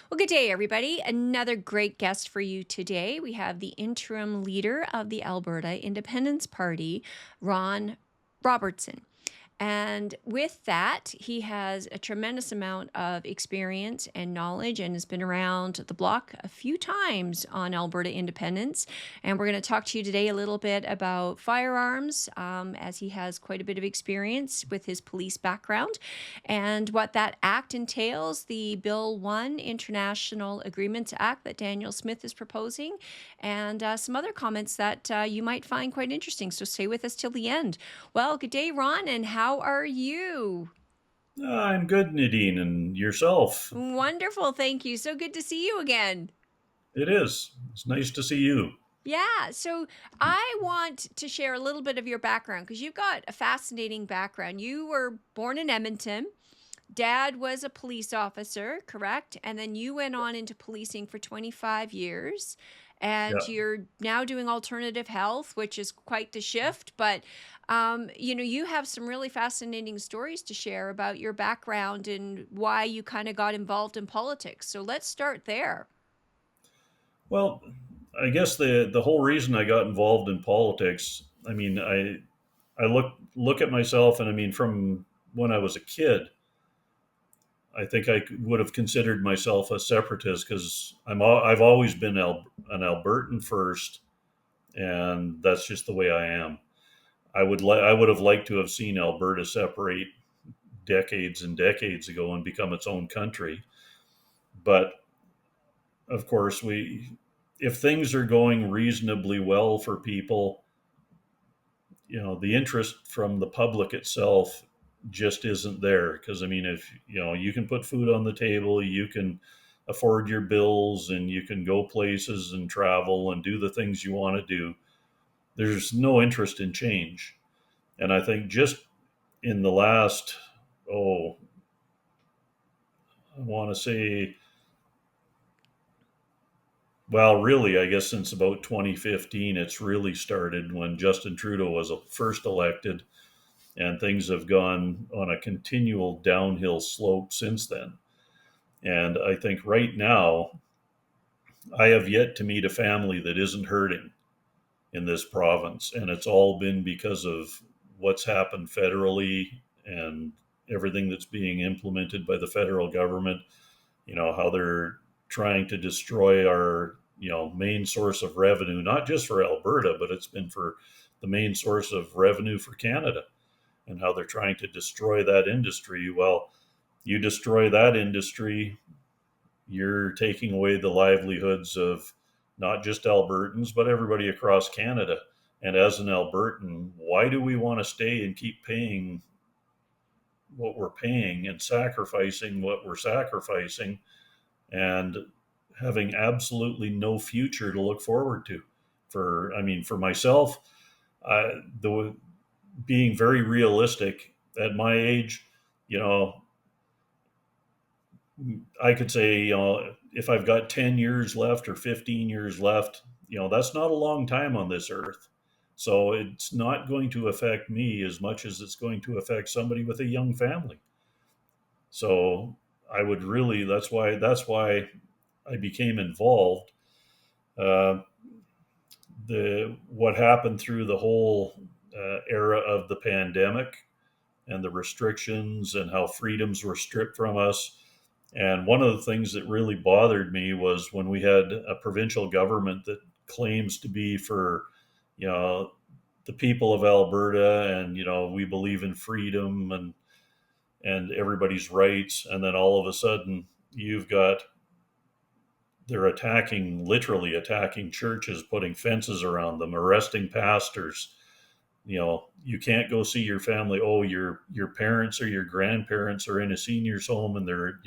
Well, good day, everybody. Another great guest for you today. We have the interim leader of the Alberta Independence Party, Ron Robertson. And with that, he has a tremendous amount of experience and knowledge and has been around the block a few times on Alberta independence. And we're going to talk to you today a little bit about firearms, as he has quite a bit of experience with his police background and what that act entails, the Bill 1 International Agreements Act that Daniel Smith is proposing, and some other comments that you might find quite interesting. So stay with us till the end. Well, good day, Ron, and how are you? I'm good, Nadine, and yourself. Wonderful, thank you. So good to see you again. It is. It's nice to see you. Yeah, so I want to share a little bit of your background because you've got a fascinating background. You were born in Edmonton. Dad was a police officer, correct? And then you went on into policing for 25 years. And Yeah. you're now doing alternative health, which is quite the shift. But, you have some really fascinating stories to share about your background and why you kind of got involved in politics. So let's start there. Well, I guess the whole reason I got involved in politics, I look at myself, and I mean, from when I was a kid, I think would have considered myself a separatist because I've always been an Albertan first, and that's just the way I am. I would have liked to have seen Alberta separate decades and decades ago and become its own country. But of course, if things are going reasonably well for people, the interest from the public itself just isn't there. Because I mean, if you can put food on the table, you can afford your bills, and you can go places and travel and do the things you want to do. There's no interest in change, and I think just in the last, oh, I want to say, well, really, I guess since about 2015, it's really started when Justin Trudeau was first elected, and things have gone on a continual downhill slope since then. And I think right now, I have yet to meet a family that isn't hurting in this province. And it's all been because of what's happened federally and everything that's being implemented by the federal government, how they're trying to destroy our main source of revenue, not just for Alberta, but it's been for the main source of revenue for Canada, and how they're trying to destroy that industry. Well, you destroy that industry, you're taking away the livelihoods of not just Albertans but everybody across Canada. And as an Albertan, why do we want to stay and keep paying what we're paying and sacrificing what we're sacrificing, and having absolutely no future to look forward to? For myself, the being very realistic at my age, you know, I could say, if I've got 10 years left or 15 years left, that's not a long time on this earth. So it's not going to affect me as much as it's going to affect somebody with a young family. So I would really, that's why I became involved. Uh, the what happened through the whole era of the pandemic and the restrictions and how freedoms were stripped from us. And one of the things that really bothered me was when we had a provincial government that claims to be for, you know, the people of Alberta, and we believe in freedom and everybody's rights, and then all of a sudden you've got they're literally attacking churches, putting fences around them, arresting pastors. You can't go see your family. Oh, your parents or your grandparents are in a senior's home, and they're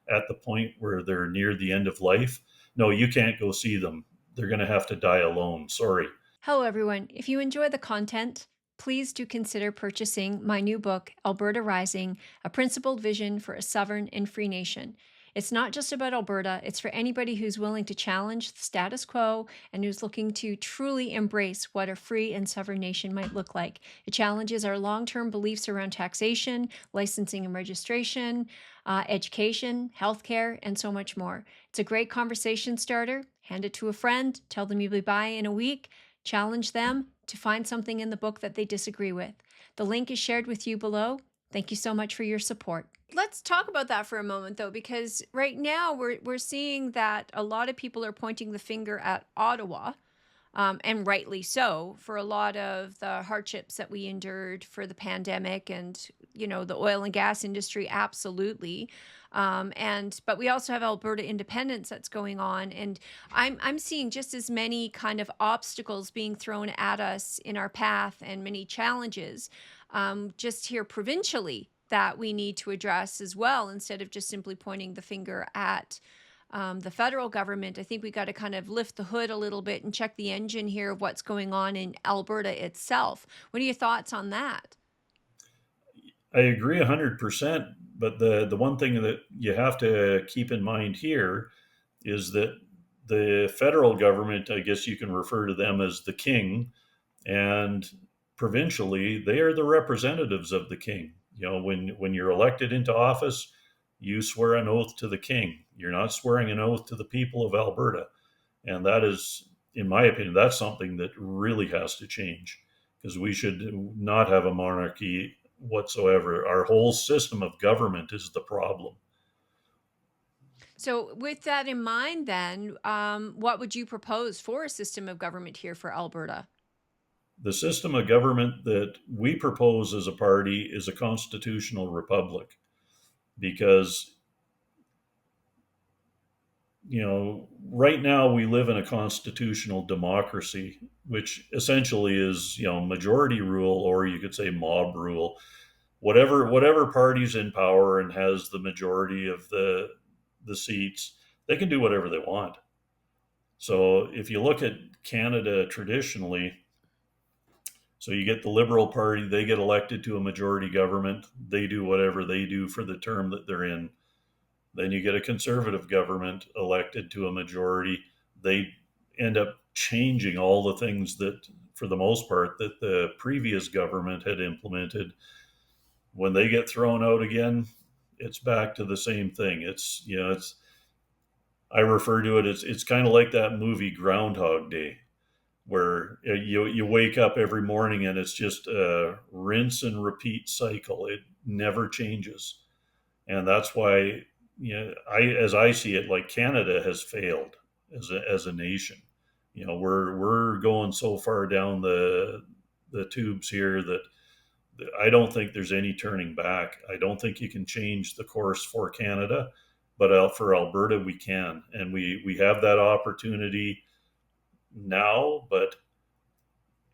at the point where they're near the end of life. No, you can't go see them. They're going to have to die alone. Sorry. Hello, everyone. If you enjoy the content, please do consider purchasing my new book, Alberta Rising: A Principled Vision for a Sovereign and Free Nation. It's not just about Alberta, it's for anybody who's willing to challenge the status quo and who's looking to truly embrace what a free and sovereign nation might look like. It challenges our long term beliefs around taxation, licensing and registration, education, healthcare, and so much more. It's a great conversation starter. Hand it to a friend, tell them you'll be by in a week, challenge them to find something in the book that they disagree with. The link is shared with you below. Thank you so much for your support. Let's talk about that for a moment, though, because right now we're seeing that a lot of people are pointing the finger at Ottawa, and rightly so, for a lot of the hardships that we endured for the pandemic and, the oil and gas industry, absolutely. But we also have Alberta independence that's going on, and I'm seeing just as many kind of obstacles being thrown at us in our path and many challenges, just here provincially, that we need to address as well, instead of just simply pointing the finger at the federal government. I think we got to kind of lift the hood a little bit and check the engine here of what's going on in Alberta itself. What are your thoughts on that? I agree 100%. But the one thing that you have to keep in mind here is that the federal government, I guess you can refer to them as the king, and provincially, they are the representatives of the king. When you're elected into office, you swear an oath to the king. You're not swearing an oath to the people of Alberta. And that is, in my opinion, that's something that really has to change, because we should not have a monarchy whatsoever. Our whole system of government is the problem. So, with that in mind, then, what would you propose for a system of government here for Alberta? The system of government that we propose as a party is a constitutional republic, because right now we live in a constitutional democracy, which essentially is, majority rule, or you could say mob rule. Whatever party's in power and has the majority of the seats, they can do whatever they want. So if you look at Canada traditionally, so you get the Liberal Party, they get elected to a majority government, they do whatever they do for the term that they're in. Then you get a Conservative government elected to a majority. They end up changing all the things that, for the most part, that the previous government had implemented. When they get thrown out again, it's back to the same thing. It's I refer to it as, it's kind of like that movie Groundhog Day, where you wake up every morning and it's just a rinse and repeat cycle. It never changes. And that's why, as I see it, like, Canada has failed as a nation. We're going so far down the tubes here that I don't think there's any turning back. I don't think you can change the course for Canada, but for Alberta we can, and we have that opportunity now. But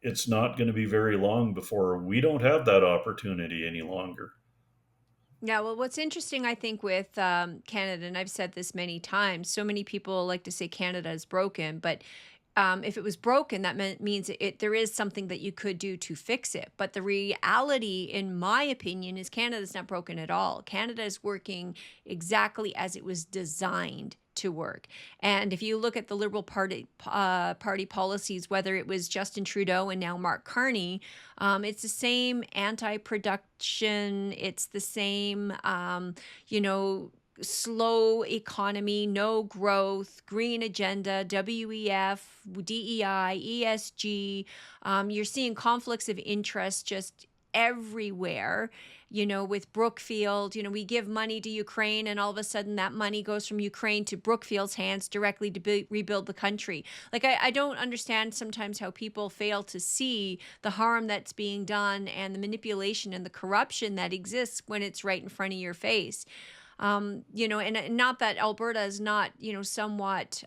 it's not going to be very long before we don't have that opportunity any longer. Yeah, well, what's interesting, I think, with Canada, and I've said this many times, so many people like to say Canada is broken, but if it was broken, that means there is something that you could do to fix it. But the reality, in my opinion, is Canada's not broken at all. Canada is working exactly as it was designed to work. And if you look at the Liberal Party policies, whether it was Justin Trudeau and now Mark Carney, it's the same anti-production. It's the same, slow economy, no growth, green agenda, WEF, DEI, ESG. You're seeing conflicts of interest just everywhere. With Brookfield, we give money to Ukraine, and all of a sudden that money goes from Ukraine to Brookfield's hands directly to rebuild the country. Like, I don't understand sometimes how people fail to see the harm that's being done and the manipulation and the corruption that exists when it's right in front of your face. And not that Alberta is not, somewhat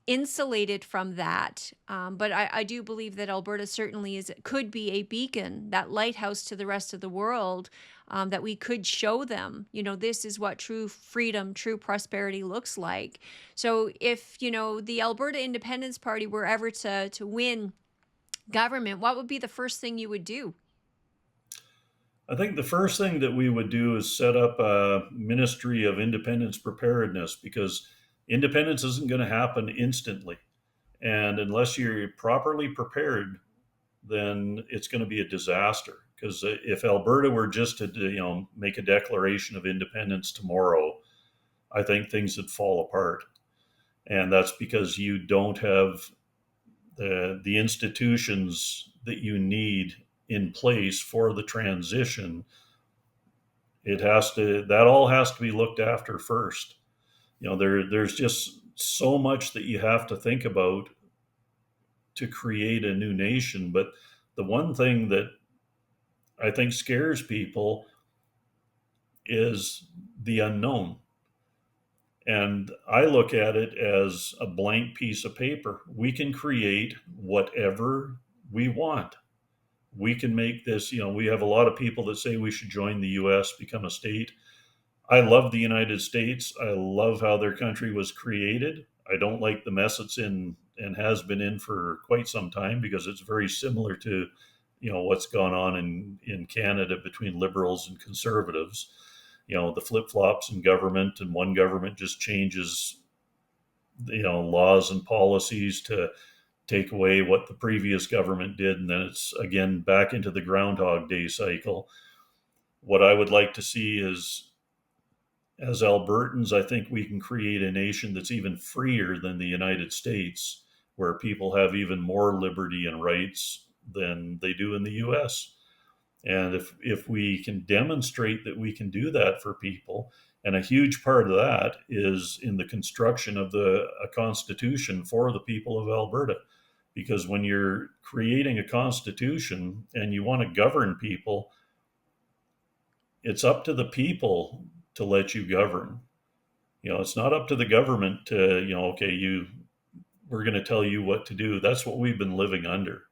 insulated from that. But I do believe that Alberta certainly could be a beacon, that lighthouse to the rest of the world, that we could show them, this is what true freedom, true prosperity looks like. So if, the Alberta Independence Party were ever to win government, what would be the first thing you would do? I think the first thing that we would do is set up a Ministry of Independence Preparedness, because independence isn't going to happen instantly. And unless you're properly prepared, then it's going to be a disaster. Because if Alberta were just to, make a declaration of independence tomorrow, I think things would fall apart. And that's because you don't have the institutions that you need in place for the transition. That all has to be looked after first. There's just so much that you have to think about to create a new nation. But the one thing that I think scares people is the unknown. And I look at it as a blank piece of paper. We can create whatever we want. We can make this, we have a lot of people that say we should join the US, become a state. I love the United States. I love how their country was created. I don't like the mess it's in and has been in for quite some time, because it's very similar to, what's gone on in Canada between liberals and conservatives. The flip flops in government, and one government just changes, laws and policies to take away what the previous government did, and then it's again back into the Groundhog Day cycle. What I would like to see is, as Albertans, I think we can create a nation that's even freer than the United States, where people have even more liberty and rights than they do in the US. And if we can demonstrate that we can do that for people, and a huge part of that is in the construction of a constitution for the people of Alberta. Because when you're creating a constitution and you want to govern people, it's up to the people to let you govern. It's not up to the government to, we're going to tell you what to do. That's what we've been living under.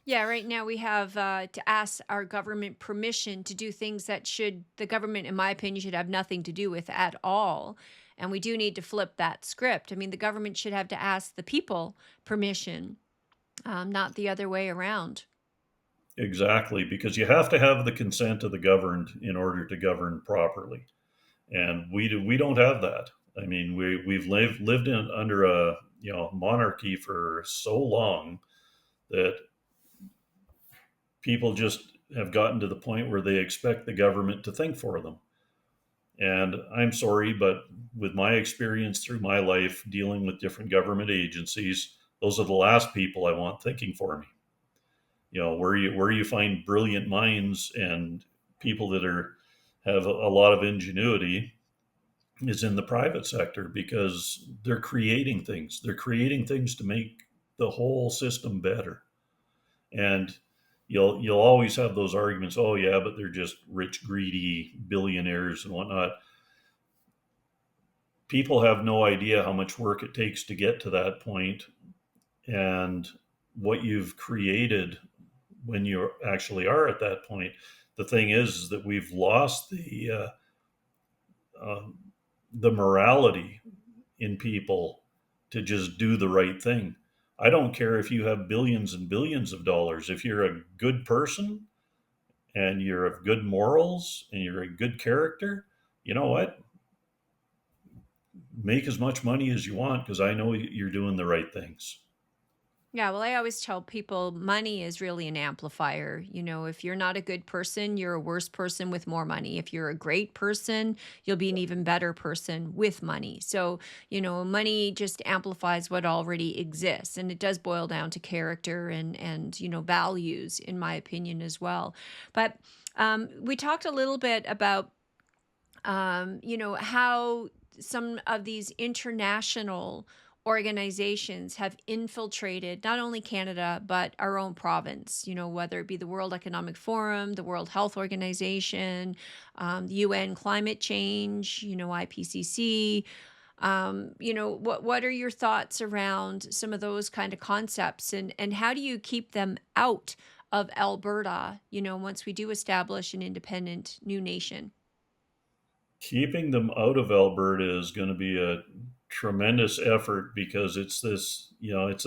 Yeah, right now we have to ask our government permission to do things that the government, in my opinion, should have nothing to do with at all. And we do need to flip that script. I mean, the government should have to ask the people permission, not the other way around. Exactly, because you have to have the consent of the governed in order to govern properly. And we don't have that. I mean, we've lived under a monarchy for so long that people just have gotten to the point where they expect the government to think for them. And I'm sorry, but with my experience through my life dealing with different government agencies, those are the last people I want thinking for me. Where you find brilliant minds and people that have a lot of ingenuity is in the private sector, because they're creating things. They're creating things to make the whole system better. And you'll always have those arguments. Oh yeah, but they're just rich, greedy billionaires and whatnot. People have no idea how much work it takes to get to that point, and what you've created when you actually are at that point. The thing is that we've lost the morality in people to just do the right thing. I don't care if you have billions and billions of dollars. If you're a good person and you're of good morals and you're a good character, you know what? Make as much money as you want, because I know you're doing the right things. Yeah, well, I always tell people money is really an amplifier. If you're not a good person, you're a worse person with more money. If you're a great person, you'll be an even better person with money. So, money just amplifies what already exists. And it does boil down to character and values, in my opinion, as well. But we talked a little bit about, how some of these international organizations have infiltrated not only Canada, but our own province, whether it be the World Economic Forum, the World Health Organization, the UN climate change, IPCC. What are your thoughts around some of those kind of concepts, and how do you keep them out of Alberta, once we do establish an independent new nation? Keeping them out of Alberta is going to be a tremendous effort, because it's a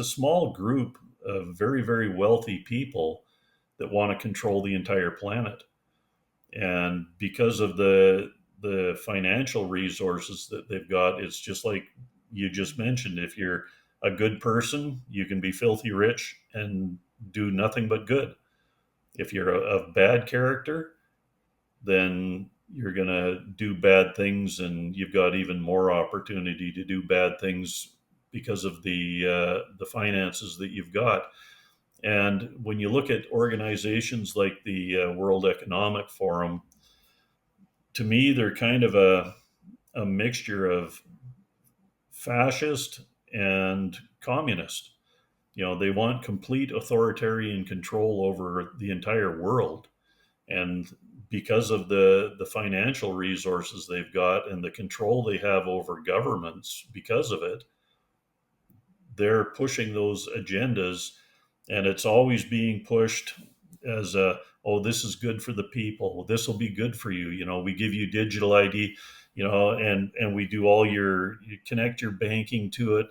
small group of very, very wealthy people that want to control the entire planet. And because of the financial resources that they've got, it's just like you just mentioned. If you're a good person, you can be filthy rich and do nothing but good. If you're a bad character, then you're going to do bad things, and you've got even more opportunity to do bad things because of the finances that you've got. And when you look at organizations like the World Economic Forum, to me, they're kind of a mixture of fascist and communist. They want complete authoritarian control over the entire world. And because of the financial resources they've got and the control they have over governments because of it, they're pushing those agendas, and it's always being pushed as a, oh, this is good for the people, this will be good for you, we give you digital ID, and we do all you connect your banking to it.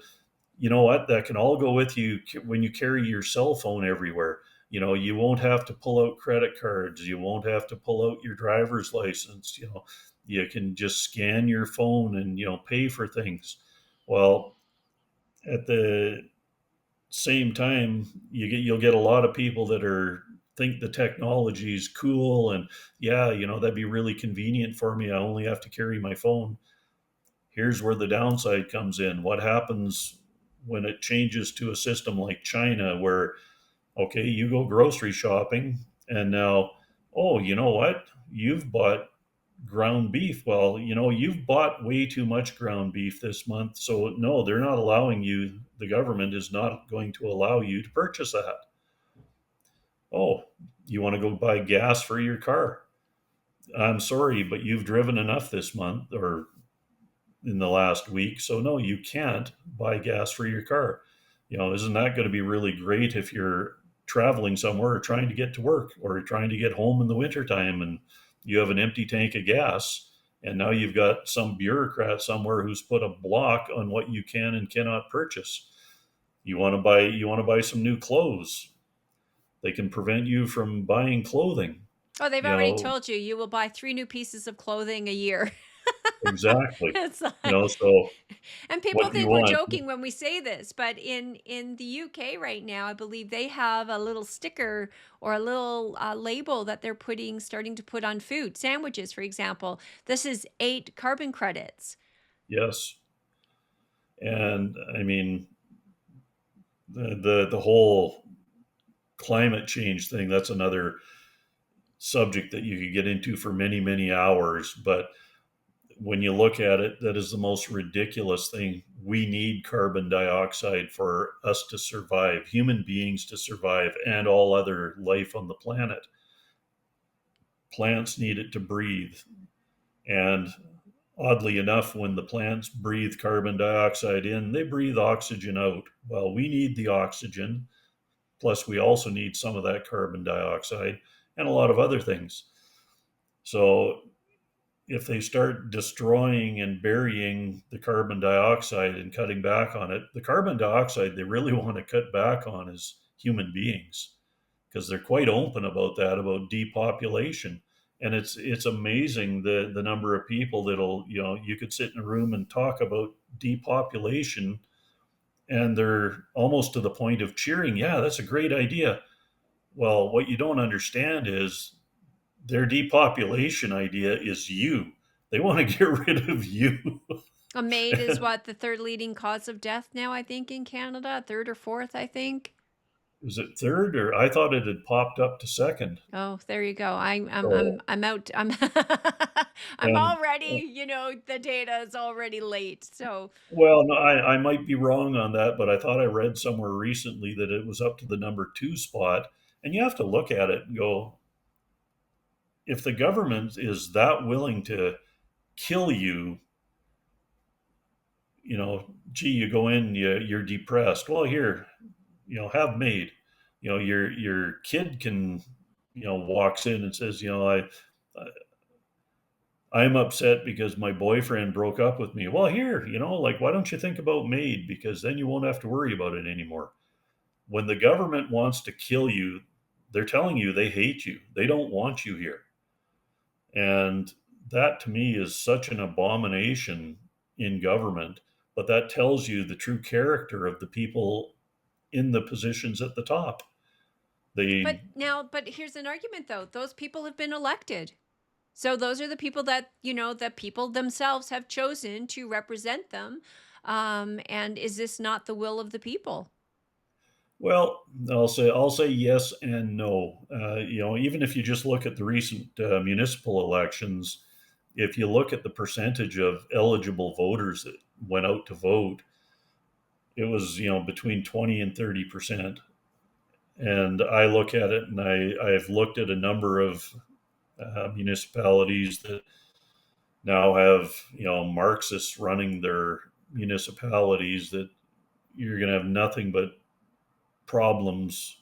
You know what, that can all go with you when you carry your cell phone everywhere. You won't have to pull out credit cards, you won't have to pull out your driver's license. You can just scan your phone and pay for things. Well, at the same time, you'll get a lot of people that are think the technology is cool, and yeah, that'd be really convenient for me, I only have to carry my phone. Here's where the downside comes in. What happens when it changes to a system like China, where, okay, you go grocery shopping, and now, oh, you know what? You've bought ground beef. Well, you've bought way too much ground beef this month. So, no, they're not allowing you. The government is not going to allow you to purchase that. Oh, you want to go buy gas for your car? I'm sorry, but you've driven enough this month or in the last week. So no, you can't buy gas for your car. Isn't that going to be really great if you're traveling somewhere or trying to get to work or trying to get home in the wintertime and you have an empty tank of gas, and now you've got some bureaucrat somewhere who's put a block on what you can and cannot purchase. You want to buy some new clothes. They can prevent you from buying clothing. Oh, they've You already know, told you you will buy 3 new pieces of clothing a year. exactly. It's like, So and people what do you think we're want? joking when we say this, but in the UK right now, I believe they have a little sticker or a little label that they're starting to put on food, sandwiches, for example. This is 8 carbon credits. Yes. And I mean, the whole climate change thing, that's another subject that you could get into for many, many hours. But when you look at it, that is the most ridiculous thing. We need carbon dioxide for us to survive, human beings to survive, and all other life on the planet. Plants need it to breathe. And oddly enough, when the plants breathe carbon dioxide in, they breathe oxygen out. Well, we need the oxygen. Plus, we also need some of that carbon dioxide and a lot of other things. So, if they start destroying and burying the carbon dioxide and cutting back on it, the carbon dioxide they really want to cut back on is human beings, because they're quite open about that, about depopulation. And it's amazing the number of people that'll, you could sit in a room and talk about depopulation, and they're almost to the point of cheering, yeah, that's a great idea. Well, what you don't understand is their depopulation idea is you. They want to get rid of you. A maid is what, the third leading cause of death now, I think, in Canada, third or fourth, I think. Is it third, or I thought it had popped up to second? Oh, there you go. So, I'm out. I'm I'm and already, the data is already late. So, well, no, I might be wrong on that, but I thought I read somewhere recently that it was up to the number two spot. And you have to look at it and go, if the government is that willing to kill you, gee, you go in, you're depressed. Well, here, have made. Your kid can, walks in and says, I'm upset because my boyfriend broke up with me. Well, here, like, why don't you think about MAID? Because then you won't have to worry about it anymore. When the government wants to kill you, they're telling you they hate you. They don't want you here. And that to me is such an abomination in government, but that tells you the true character of the people in the positions at the top. They, But here's an argument though. Those people have been elected. So those are the people that, that people themselves have chosen to represent them. And is this not the will of the people? well, I'll say yes and no. Even if you just look at the recent municipal elections, if you look at the percentage of eligible voters that went out to vote, it was between 20 and 30%. And I look at it, and I've looked at a number of municipalities that now have Marxists running their municipalities, that you're going to have nothing but problems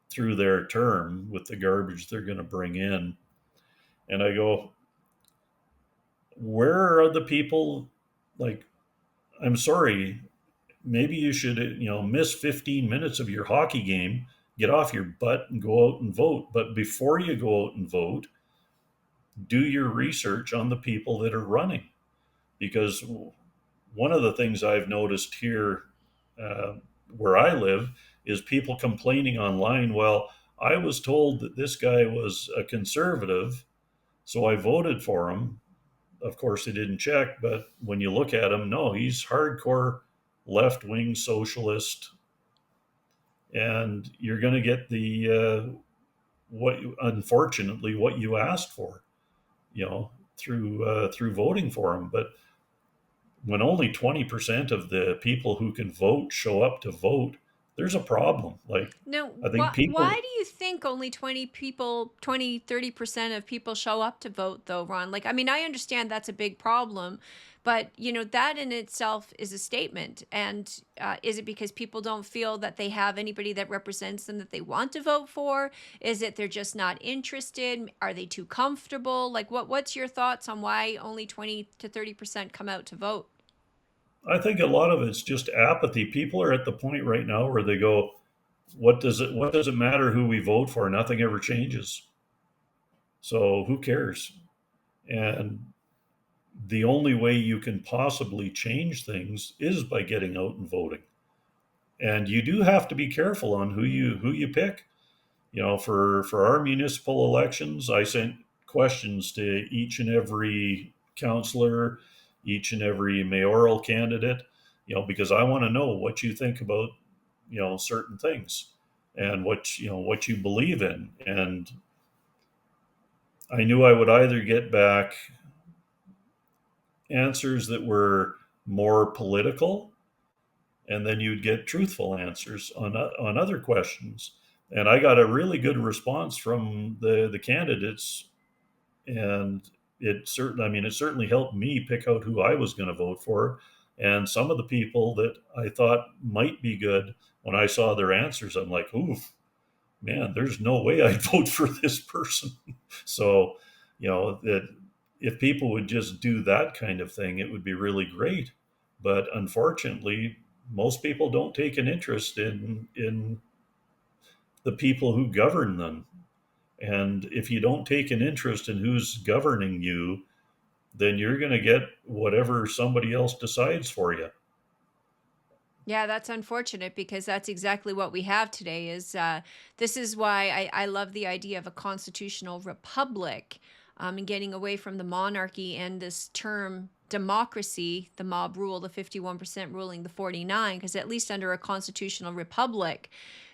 through their term with the garbage they're going to bring in. And I go, where are the people? Like, I'm sorry, maybe you should miss 15 minutes of your hockey game, get off your butt and go out and vote. But before you go out and vote, do your research on the people that are running. Because one of the things I've noticed here, uh, where I live, is people complaining online. Well, I was told that this guy was a conservative, so I voted for him. Of course, they didn't check, but when you look at him, no, he's hardcore left wing socialist, and you're going to get the unfortunately what you asked for, through voting for him. But when only 20% of the people who can vote show up to vote, there's a problem. Like, No, I think why people, do you think only 30% of people show up to vote though, Ron? Like, I mean, I understand that's a big problem, but that in itself is a statement. And is it because people don't feel that they have anybody that represents them that they want to vote for? Is it they're just not interested? Are they too comfortable? Like, what's your thoughts on why only 20 to 30% come out to vote? I think a lot of it's just apathy. People are at the point right now where they go, what does it matter who we vote for? Nothing ever changes. So who cares? And the only way you can possibly change things is by getting out and voting. And you do have to be careful on who you pick. For our municipal elections, I sent questions to each and every councillor, each and every mayoral candidate, because I want to know what you think about certain things, and what you believe in. And I knew I would either get back answers that were more political, and then you'd get truthful answers on other questions. And I got a really good response from the candidates, and it certainly helped me pick out who I was going to vote for. And some of the people that I thought might be good, when I saw their answers, I'm like, oof, man, there's no way I'd vote for this person. So, that if people would just do that kind of thing, it would be really great. But unfortunately, most people don't take an interest in the people who govern them. And if you don't take an interest in who's governing you, then you're going to get whatever somebody else decides for you. Yeah, that's unfortunate because that's exactly what we have today. Is this is why I love the idea of a constitutional republic, and getting away from the monarchy and this term democracy, the mob rule, the 51% ruling the 49, because at least under a constitutional republic,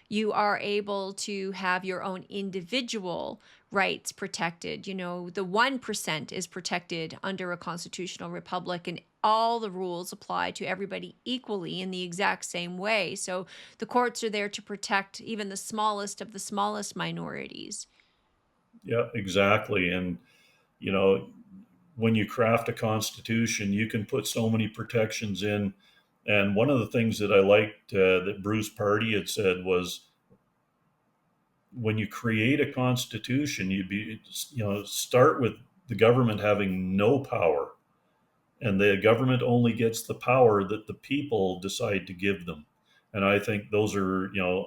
you are able to have your own individual rights protected. The 1% is protected under a constitutional republic, and all the rules apply to everybody equally in the exact same way. So the courts are there to protect even the smallest of the smallest minorities. Yeah, exactly. And, you know, when you craft a constitution, you can put so many protections in. And one of the things that I liked that Bruce Party had said was, when you create a constitution, start with the government having no power, and the government only gets the power that the people decide to give them. And I think those are,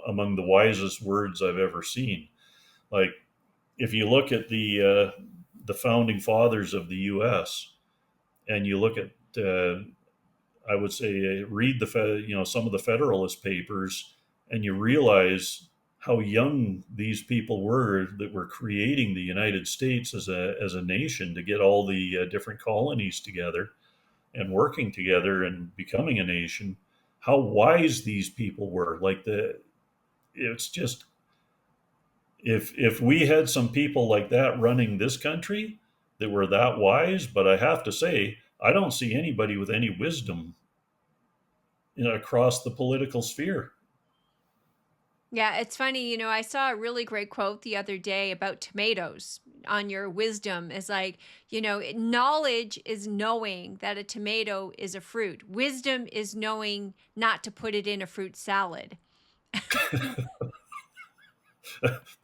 among the wisest words I've ever seen. Like, if you look at the founding fathers of the U.S. and you look at, I would say, read some of the Federalist Papers, and you realize how young these people were that were creating the United States as a nation to get all the different colonies together and working together and becoming a nation. How wise these people were! It's just, if we had some people like that running this country that were that wise, but I have to say, I don't see anybody with any wisdom, across the political sphere. Yeah, it's funny, I saw a really great quote the other day about tomatoes on your wisdom is like, knowledge is knowing that a tomato is a fruit. Wisdom is knowing not to put it in a fruit salad.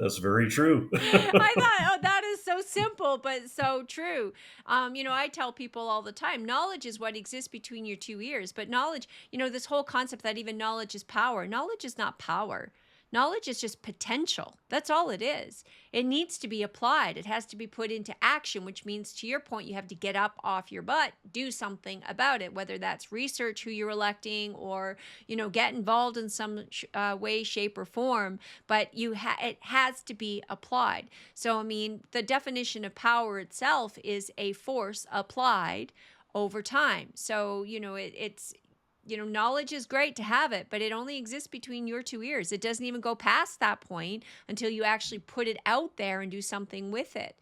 That's very true. I thought, oh, that is so simple, but so true. I tell people all the time, knowledge is what exists between your two ears. But knowledge, this whole concept that even knowledge is power. Knowledge is not power. Knowledge is just potential. That's all it is. It needs to be applied. It has to be put into action, which means, to your point, you have to get up off your butt, do something about it, whether that's research who you're electing or, get involved in some way, shape, or form. But it has to be applied. So, I mean, the definition of power itself is a force applied over time. So, it's knowledge is great to have it, but it only exists between your two ears. It doesn't even go past that point until you actually put it out there and do something with it.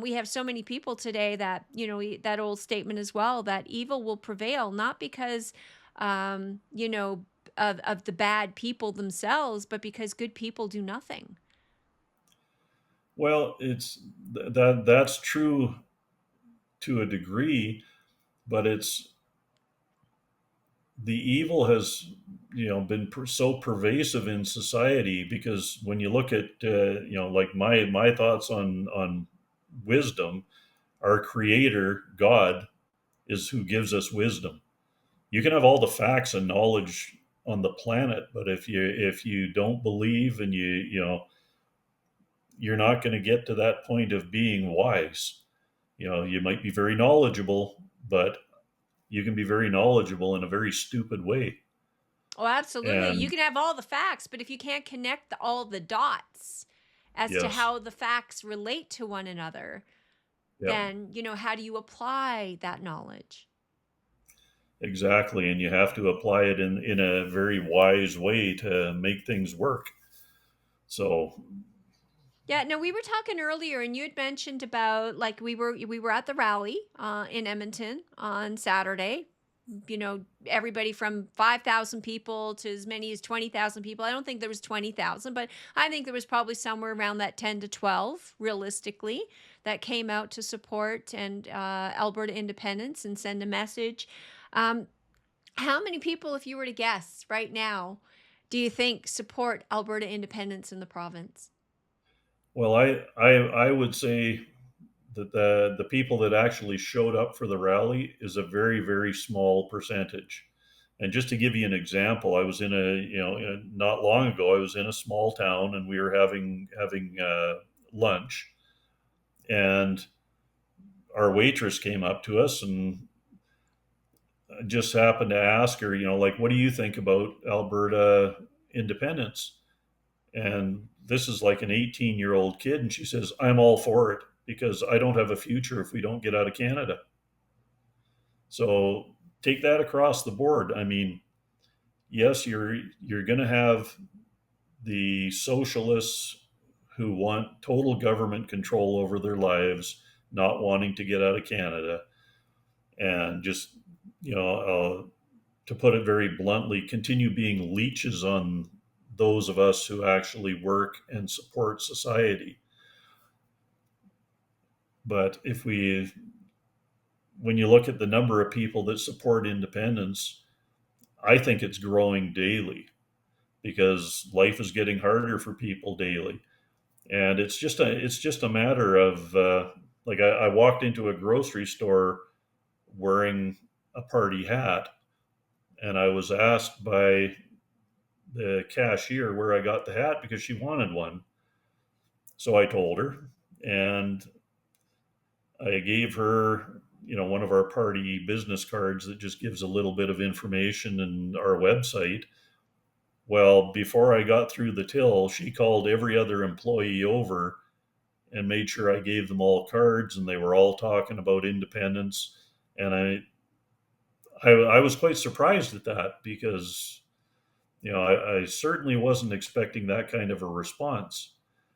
We have so many people today that, that old statement as well, that evil will prevail, not because, of the bad people themselves, but because good people do nothing. Well, that's true to a degree, but it's the evil has, been so pervasive in society, because when you look at, like my thoughts on wisdom, our creator God is who gives us wisdom. You can have all the facts and knowledge on the planet, but if you don't believe, and you're not going to get to that point of being wise. You might be very knowledgeable, but you can be very knowledgeable in a very stupid way. Oh, absolutely. You And can have all the facts, but if you can't connect all the dots as to yes, how the facts relate to one another, yeah, then, how do you apply that knowledge? exactly. And you have to apply it in a very wise way to make things work. So, Yeah, no, we were talking earlier and you had mentioned about like we were at the rally in Edmonton on Saturday. Everybody from 5,000 people to as many as 20,000 people. I don't think there was 20,000, but I think there was probably somewhere around that 10 to 12 realistically that came out to support and Alberta independence and send a message. Um, how many people, if you were to guess right now, do you think support Alberta independence in the province? well, I would say that the people that actually showed up for the rally is a very, very small percentage. And just to give you an example, I was not long ago, I was in a small town, and we were having lunch, and our waitress came up to us, and just happened to ask her, like, what do you think about Alberta independence? And this is like an 18-year-old kid, and she says, I'm all for it because I don't have a future if we don't get out of Canada. So take that across the board. I mean, yes, you're going to have the socialists who want total government control over their lives, not wanting to get out of Canada, and just, to put it very bluntly, continue being leeches on those of us who actually work and support society. But when you look at the number of people that support independence, I think it's growing daily, because life is getting harder for people daily, and it's just a matter of, like, I walked into a grocery store wearing a party hat, and I was asked by the cashier where I got the hat because she wanted one. So I told her, and I gave her, one of our party business cards that just gives a little bit of information in our website. Well, before I got through the till, she called every other employee over and made sure I gave them all cards, and they were all talking about independence. And I was quite surprised at that because I certainly wasn't expecting that kind of a response.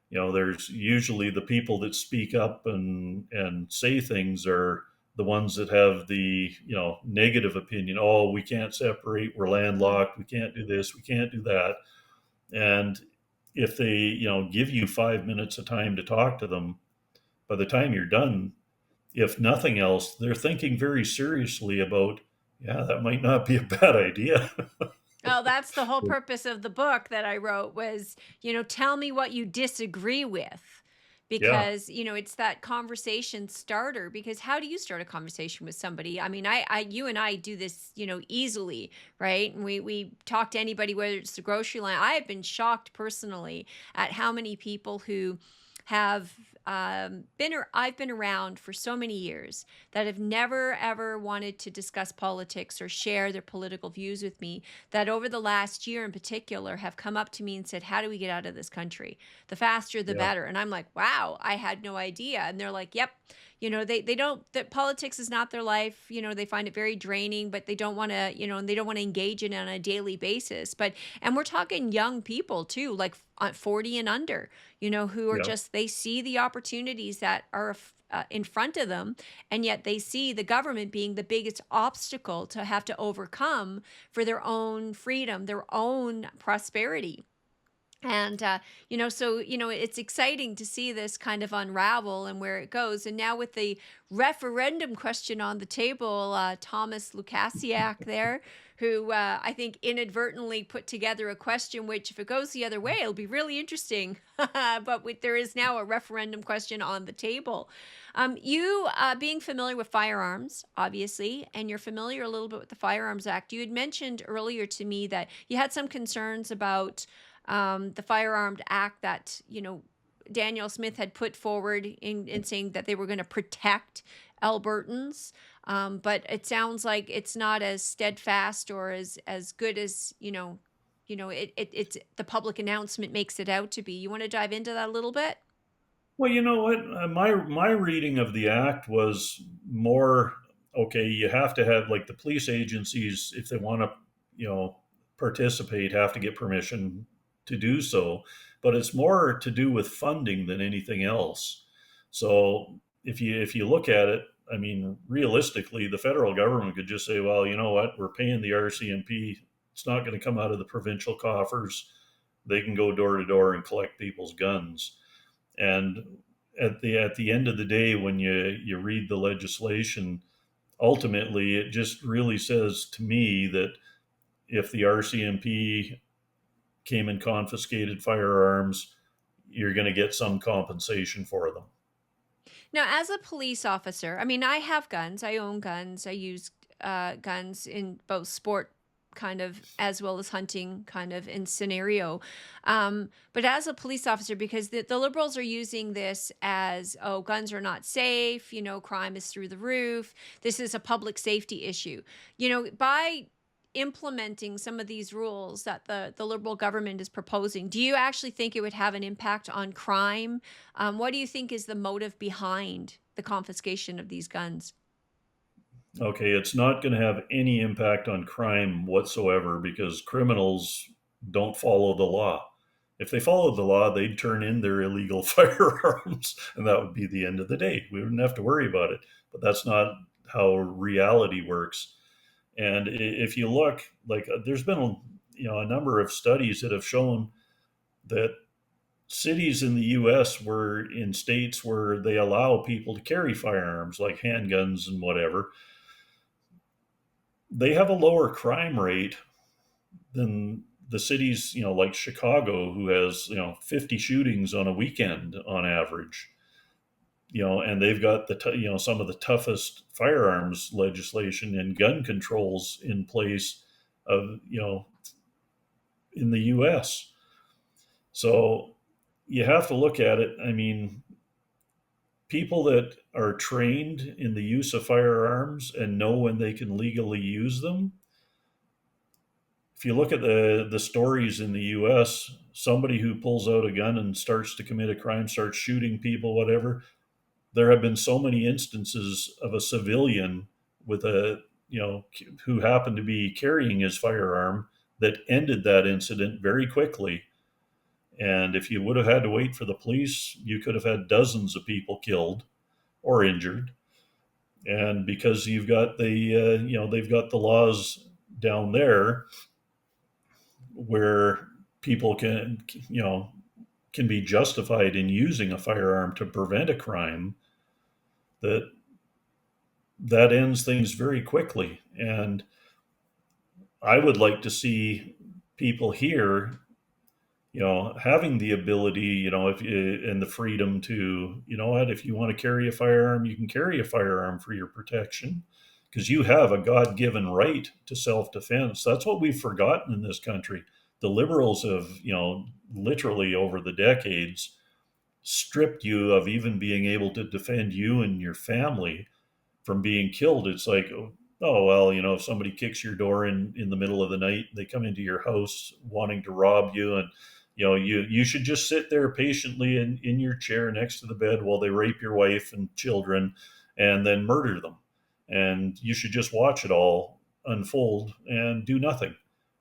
There's usually the people that speak up and say things are the ones that have the negative opinion. Oh, we can't separate. We're Mm. landlocked. We can't do this. We can't do that. And if they give you 5 minutes of time to talk to them, by the time you're done, if nothing else, they're thinking very seriously about, yeah, that might not be a bad idea. Oh, that's the whole purpose of the book that I wrote was, tell me what you disagree with. Yeah, Because, it's that conversation starter. Because how do you start a conversation with somebody? I mean, you and I do this, easily, right? And we talk to anybody, whether it's the grocery line. I have been shocked personally at how many people who have I've been around for so many years that have never ever wanted to discuss politics or share their political views with me, that over the last year in particular have come up to me and said, how do we get out of this country? The faster the yeah, better. And I'm like, wow, I had no idea. And they're like, yep, they don't, that politics is not their life. They find it very draining, but they don't want to, and they don't want to engage in it on a daily basis. And we're talking young people too, like 40 and under, who are yeah. just, they see the opportunities that are in front of them, and yet they see the government being the biggest obstacle to have to overcome for their own freedom, their own prosperity. And so it's exciting to see this kind of unravel and where it goes. And now with the referendum question on the table, Thomas Lukasiak there, who I think inadvertently put together a question which, if it goes the other way, it'll be really interesting. But there is now a referendum question on the table. You being familiar with firearms, obviously, and you're familiar a little bit with the Firearms Act. You had mentioned earlier to me that you had some concerns about the Firearms Act that, Daniel Smith had put forward in saying that they were going to protect Albertans. But it sounds like it's not as steadfast or as good as, it's the public announcement makes it out to be. You want to dive into that a little bit? Well, you know what? My reading of the act was more okay. You have to have like the police agencies if they want to, you know, participate, have to get permission to do so. But it's more to do with funding than anything else. So if you look at it, I mean, realistically, the federal government could just say, well, you know what, we're paying the RCMP. It's not going to come out of the provincial coffers. They can go door to door and collect people's guns. And at the end of the day, when you read the legislation, ultimately it just really says to me that if the RCMP came and confiscated firearms, you're going to get some compensation for them. Now, as a police officer, I mean, I have guns. I own guns. I use guns in both sport kind of as well as hunting kind of in scenario. But as a police officer, because the liberals are using this as, oh, guns are not safe, crime is through the roof. This is a public safety issue. By implementing some of these rules that the liberal government is proposing, do you actually think it would have an impact on crime? What do you think is the motive behind the confiscation of these guns? Okay, it's not going to have any impact on crime whatsoever because criminals don't follow the law. If they followed the law, they'd turn in their illegal firearms, and that would be the end of the day. We wouldn't have to worry about it. But that's not how reality works. And if you look, like there's been a number of studies that have shown that cities in the U.S. were in states where they allow people to carry firearms, like handguns and whatever, they have a lower crime rate than the cities, like Chicago, who has 50 shootings on a weekend on average. And they've got some of the toughest firearms legislation and gun controls in place of in the U.S. So you have to look at it. I mean, people that are trained in the use of firearms and know when they can legally use them. If you look at the stories in the US, somebody who pulls out a gun and starts to commit a crime, starts shooting people, whatever, there have been so many instances of a civilian with a, who happened to be carrying his firearm that ended that incident very quickly. And if you would have had to wait for the police, you could have had dozens of people killed or injured. And because you've got they've got the laws down there where people can be justified in using a firearm to prevent a crime, that ends things very quickly. And I would like to see people here, having the ability, if and the freedom to, if you want to carry a firearm, you can carry a firearm for your protection, because you have a God-given right to self-defense. That's what we've forgotten in this country. The liberals have, literally over the decades stripped you of even being able to defend you and your family from being killed. It's like, oh well, if somebody kicks your door in the middle of the night, they come into your house wanting to rob you, and you should just sit there patiently in your chair next to the bed while they rape your wife and children and then murder them. And you should just watch it all unfold and do nothing.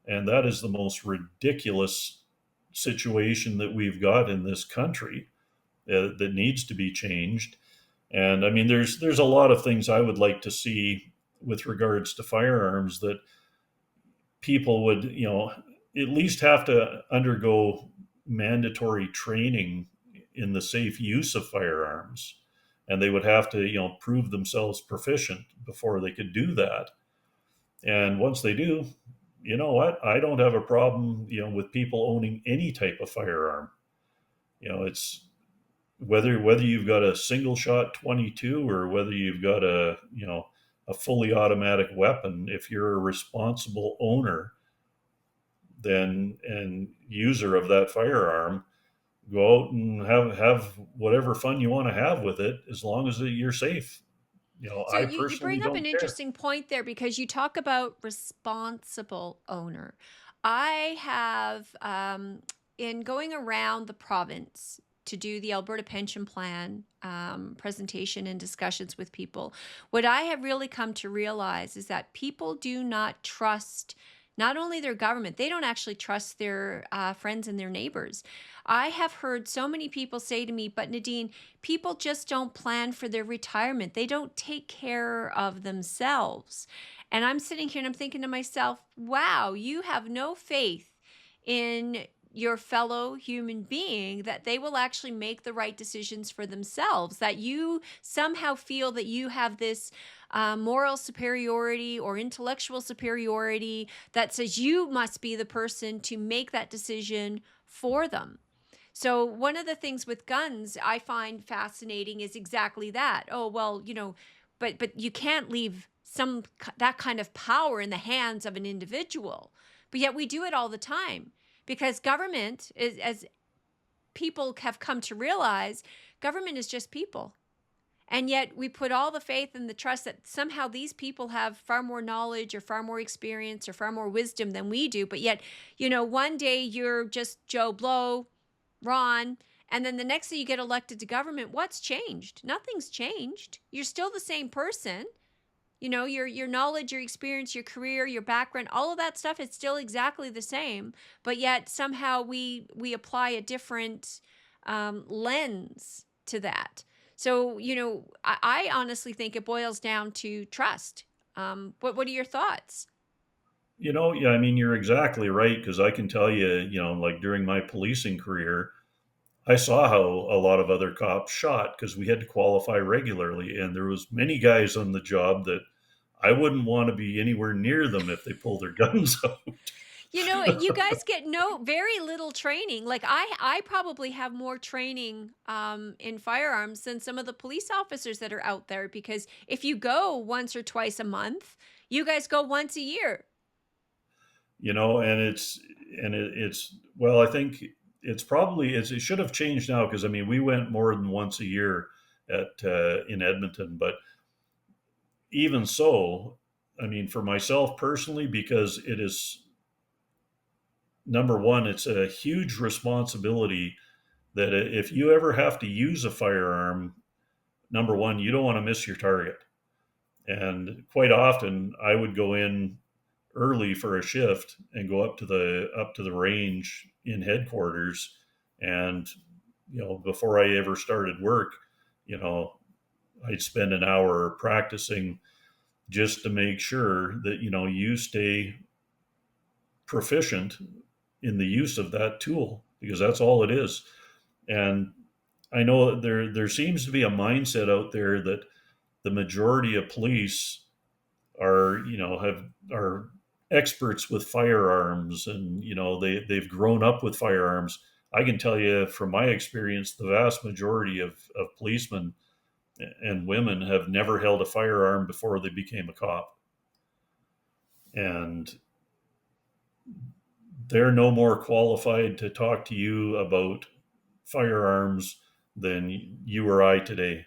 And that is the most ridiculous situation that we've got in this country, that needs to be changed. And I mean, there's a lot of things I would like to see with regards to firearms, that people would, at least have to undergo mandatory training in the safe use of firearms. And they would have to, prove themselves proficient before they could do that. And once they do, you know what? I don't have a problem, with people owning any type of firearm. It's whether you've got a single shot 22 or whether you've got a fully automatic weapon. If you're a responsible owner then and user of that firearm, go out and have whatever fun you want to have with it, as long as you're safe. So I you personally bring up don't an care. interesting point there, because you talk about responsible owner. I have, in going around the province to do the Alberta Pension Plan presentation and discussions with people, what I have really come to realize is that people do not trust not only their government, they don't actually trust their friends and their neighbors. I have heard so many people say to me, but Nadine, people just don't plan for their retirement. They don't take care of themselves. And I'm sitting here and I'm thinking to myself, wow, you have no faith in your fellow human being that they will actually make the right decisions for themselves, that you somehow feel that you have this moral superiority or intellectual superiority that says you must be the person to make that decision for them. So one of the things with guns I find fascinating is exactly that. Oh, well, but you can't leave some that kind of power in the hands of an individual. But yet we do it all the time, because government is, as people have come to realize, government is just people. And yet we put all the faith and the trust that somehow these people have far more knowledge or far more experience or far more wisdom than we do. But yet, one day you're just Joe Blow, Ron, and then the next day you get elected to government. What's changed? Nothing's changed. You're still the same person. Your knowledge, your experience, your career, your background, all of that stuff is still exactly the same. But yet somehow we apply a different lens to that. So, I honestly think it boils down to trust. What are your thoughts? Yeah, I mean, you're exactly right, because I can tell you, like during my policing career, I saw how a lot of other cops shot, because we had to qualify regularly, and there was many guys on the job that I wouldn't want to be anywhere near them if they pull their guns out. You guys get very little training. Like I probably have more training in firearms than some of the police officers that are out there, because if you go once or twice a month, you guys go once a year. And it's well, I think it should have changed now, because I mean we went more than once a year, at in Edmonton. But even so, I mean, for myself personally, because it is number one, it's a huge responsibility that if you ever have to use a firearm, number one, you don't want to miss your target. And quite often, I would go in early for a shift and go up to the range in headquarters, and before I ever started work, you know, I'd spend an hour practicing just to make sure that you stay proficient in the use of that tool, because that's all it is. And I know that there seems to be a mindset out there that the majority of police are are experts with firearms, and they've grown up with firearms. I can tell you from my experience, the vast majority of policemen and women have never held a firearm before they became a cop, and they're no more qualified to talk to you about firearms than you or I today.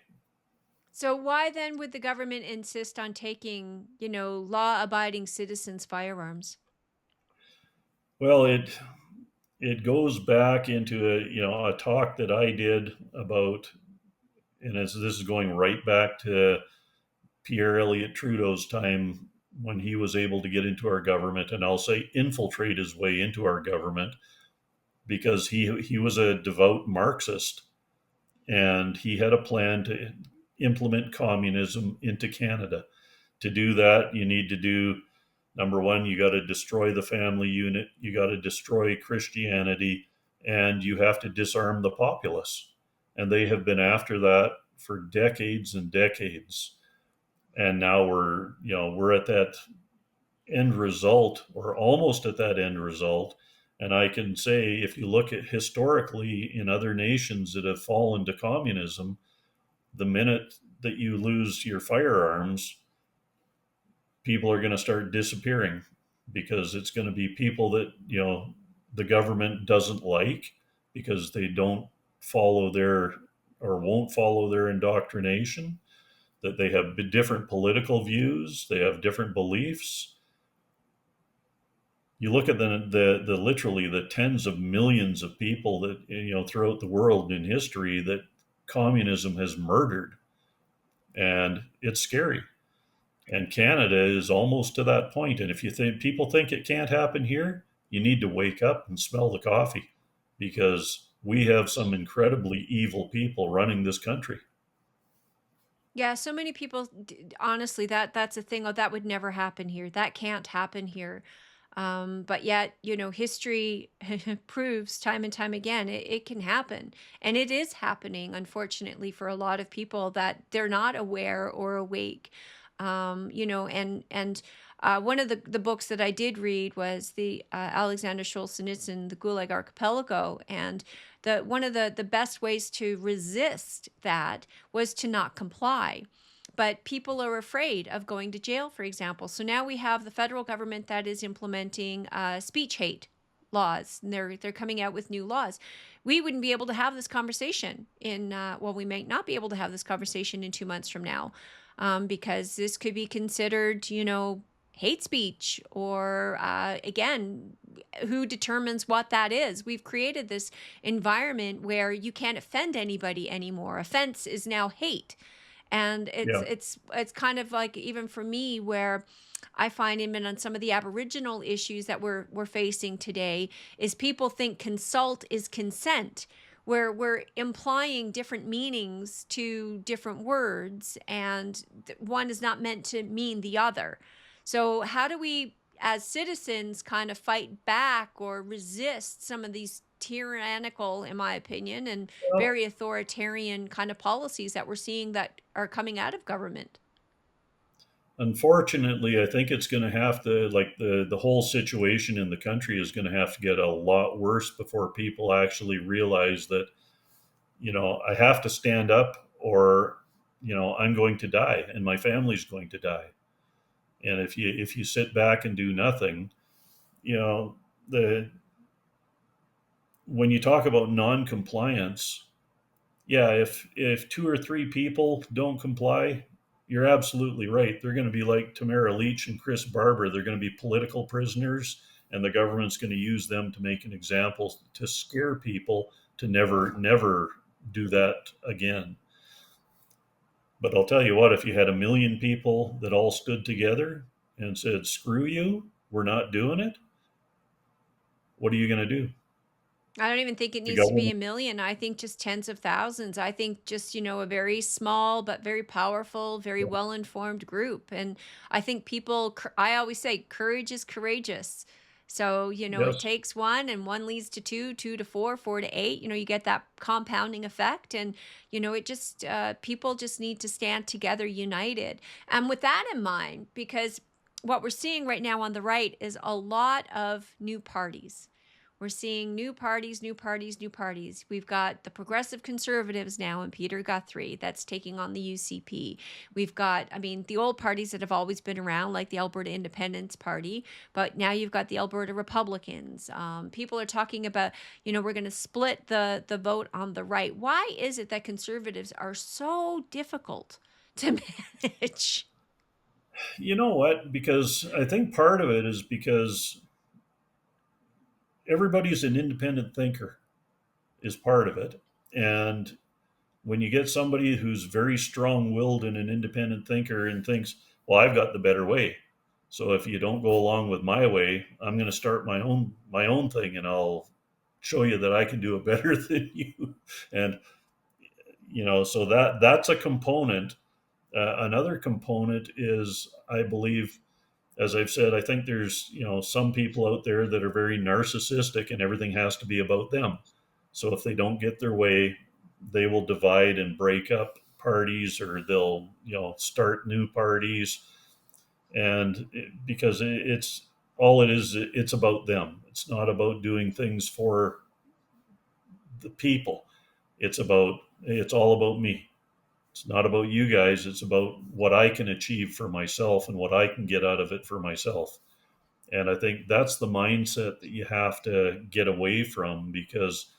So why then would the government insist on taking, law-abiding citizens' firearms? Well, it goes back into a talk that I did about, and this is going right back to Pierre Elliott Trudeau's time when he was able to get into our government, and I'll say infiltrate his way into our government, because he was a devout Marxist, and he had a plan to implement communism into Canada. To do that, you need to do number one, you got to destroy the family unit, you got to destroy Christianity, and you have to disarm the populace. And they have been after that for decades and decades. And now we're at that end result, or almost at that end result. And I can say, if you look at historically in other nations that have fallen to communism, the minute that you lose your firearms, people are going to start disappearing, because it's going to be people that the government doesn't like, because they don't follow their, or won't follow their indoctrination, that they have different political views, they have different beliefs. You look at the literally the tens of millions of people that throughout the world in history that communism has murdered, and it's scary. And Canada is almost to that point. And if you think people think it can't happen here, you need to wake up and smell the coffee, because we have some incredibly evil people running this country. Yeah, so many people, honestly, that's a thing. Oh, that would never happen here. That can't happen here. But yet, history proves time and time again it can happen, and it is happening. Unfortunately, for a lot of people that they're not aware or awake. One of the books that I did read was the Alexander Solzhenitsyn, The Gulag Archipelago, and the one of the best ways to resist that was to not comply. But people are afraid of going to jail, for example. So now we have the federal government that is implementing speech hate laws, and they're coming out with new laws. We wouldn't be able to have this conversation in we might not be able to have this conversation in 2 months from now, because this could be considered, hate speech, or again, who determines what that is? We've created this environment where you can't offend anybody anymore. Offense is now hate. And it's Yeah. it's it's kind of like, even for me, where I find even on some of the Aboriginal issues that we're facing today, is people think consult is consent, where we're implying different meanings to different words, and one is not meant to mean the other. So how do we, as citizens, kind of fight back or resist some of these tyrannical, in my opinion, and Well, very authoritarian kind of policies that we're seeing that are coming out of government? unfortunately, I think it's going to have to, like, the whole situation in the country is going to have to get a lot worse before people actually realize that I have to stand up, or I'm going to die and my family's going to die. And if you sit back and do nothing, the when you talk about non-compliance, yeah, if two or three people don't comply, you're absolutely right. They're going to be like Tamara Leach and Chris Barber. They're going to be political prisoners, and the government's going to use them to make an example to scare people to never do that again. But I'll tell you what, if you had a million people that all stood together and said, screw you, we're not doing it, what are you going to do? I don't even think it The needs to be government? a million. I think just tens of thousands. I think just, a very small but very powerful, very well informed group. And I think I always say, courage is courageous. So, it Yes. takes one, and one leads to two, two to four, four to eight. You get that compounding effect. And, it just, people just need to stand together united. And with that in mind, because what we're seeing right now on the right is a lot of new parties. We're seeing new parties, new parties, new parties. We've got the Progressive Conservatives now and Peter Guthrie that's taking on the UCP. We've got, the old parties that have always been around, like the Alberta Independence Party, but now you've got the Alberta Republicans. People are talking about, we're going to split the vote on the right. Why is it that Conservatives are so difficult to manage? You know what? Because I think part of it is because everybody's an independent thinker is part of it. And when you get somebody who's very strong-willed and an independent thinker and thinks, well, I've got the better way. So if you don't go along with my way, I'm going to start my own thing, and I'll show you that I can do it better than you. And so that's a component. Another component is, I believe, as I've said, I think there's some people out there that are very narcissistic and everything has to be about them. So if they don't get their way, they will divide and break up parties, or they'll start new parties, and because it's all it is, it's about them. It's not about doing things for the people. It's all about me. It's not about you guys. It's about what I can achieve for myself and what I can get out of it for myself. And I think that's the mindset that you have to get away from, because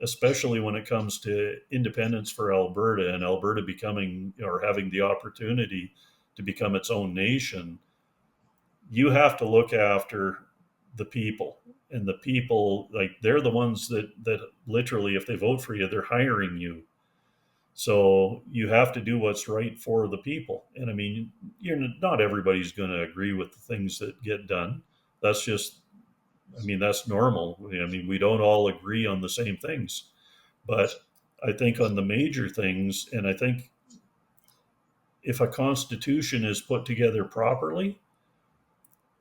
especially when it comes to independence for Alberta and Alberta becoming or having the opportunity to become its own nation, you have to look after the people. And the people, like, they're the ones that literally, if they vote for you, they're hiring you. So you have to do what's right for the people. And you're not everybody's going to agree with the things that get done. That's just, that's normal. We don't all agree on the same things. But I think on the major things, and I think if a constitution is put together properly,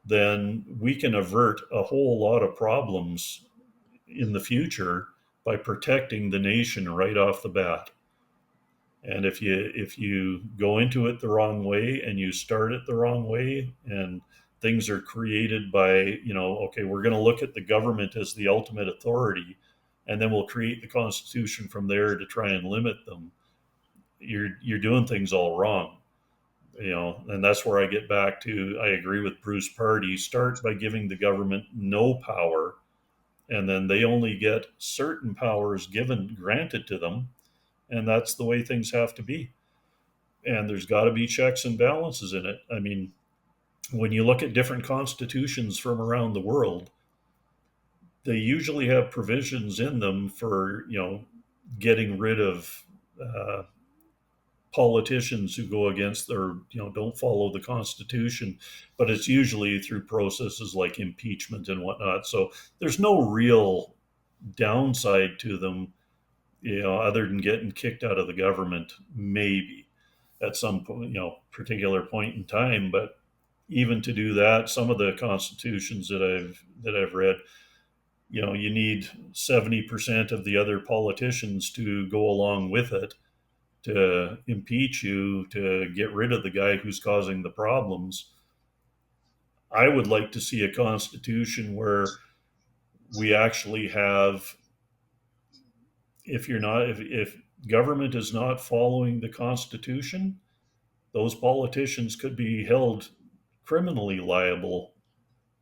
then we can avert a whole lot of problems in the future by protecting the nation right off the bat. And if you go into it the wrong way and you start it the wrong way, and things are created by, okay, we're going to look at the government as the ultimate authority, and then we'll create the constitution from there to try and limit them, you're doing things all wrong. And that's where I get back to, I agree with Bruce Pardy, start by giving the government no power, and then they only get certain powers granted to them, and that's the way things have to be. And there's got to be checks and balances in it. When you look at different constitutions from around the world, they usually have provisions in them for getting rid of uh, politicians who go against or don't follow the Constitution, but it's usually through processes like impeachment and whatnot. So there's no real downside to them, other than getting kicked out of the government, maybe at some point, particular point in time. But even to do that, some of the constitutions that I've read, you need 70% of the other politicians to go along with it to impeach you, to get rid of the guy who's causing the problems. I would like to see a constitution where we actually have, if government is not following the Constitution, those politicians could be held criminally liable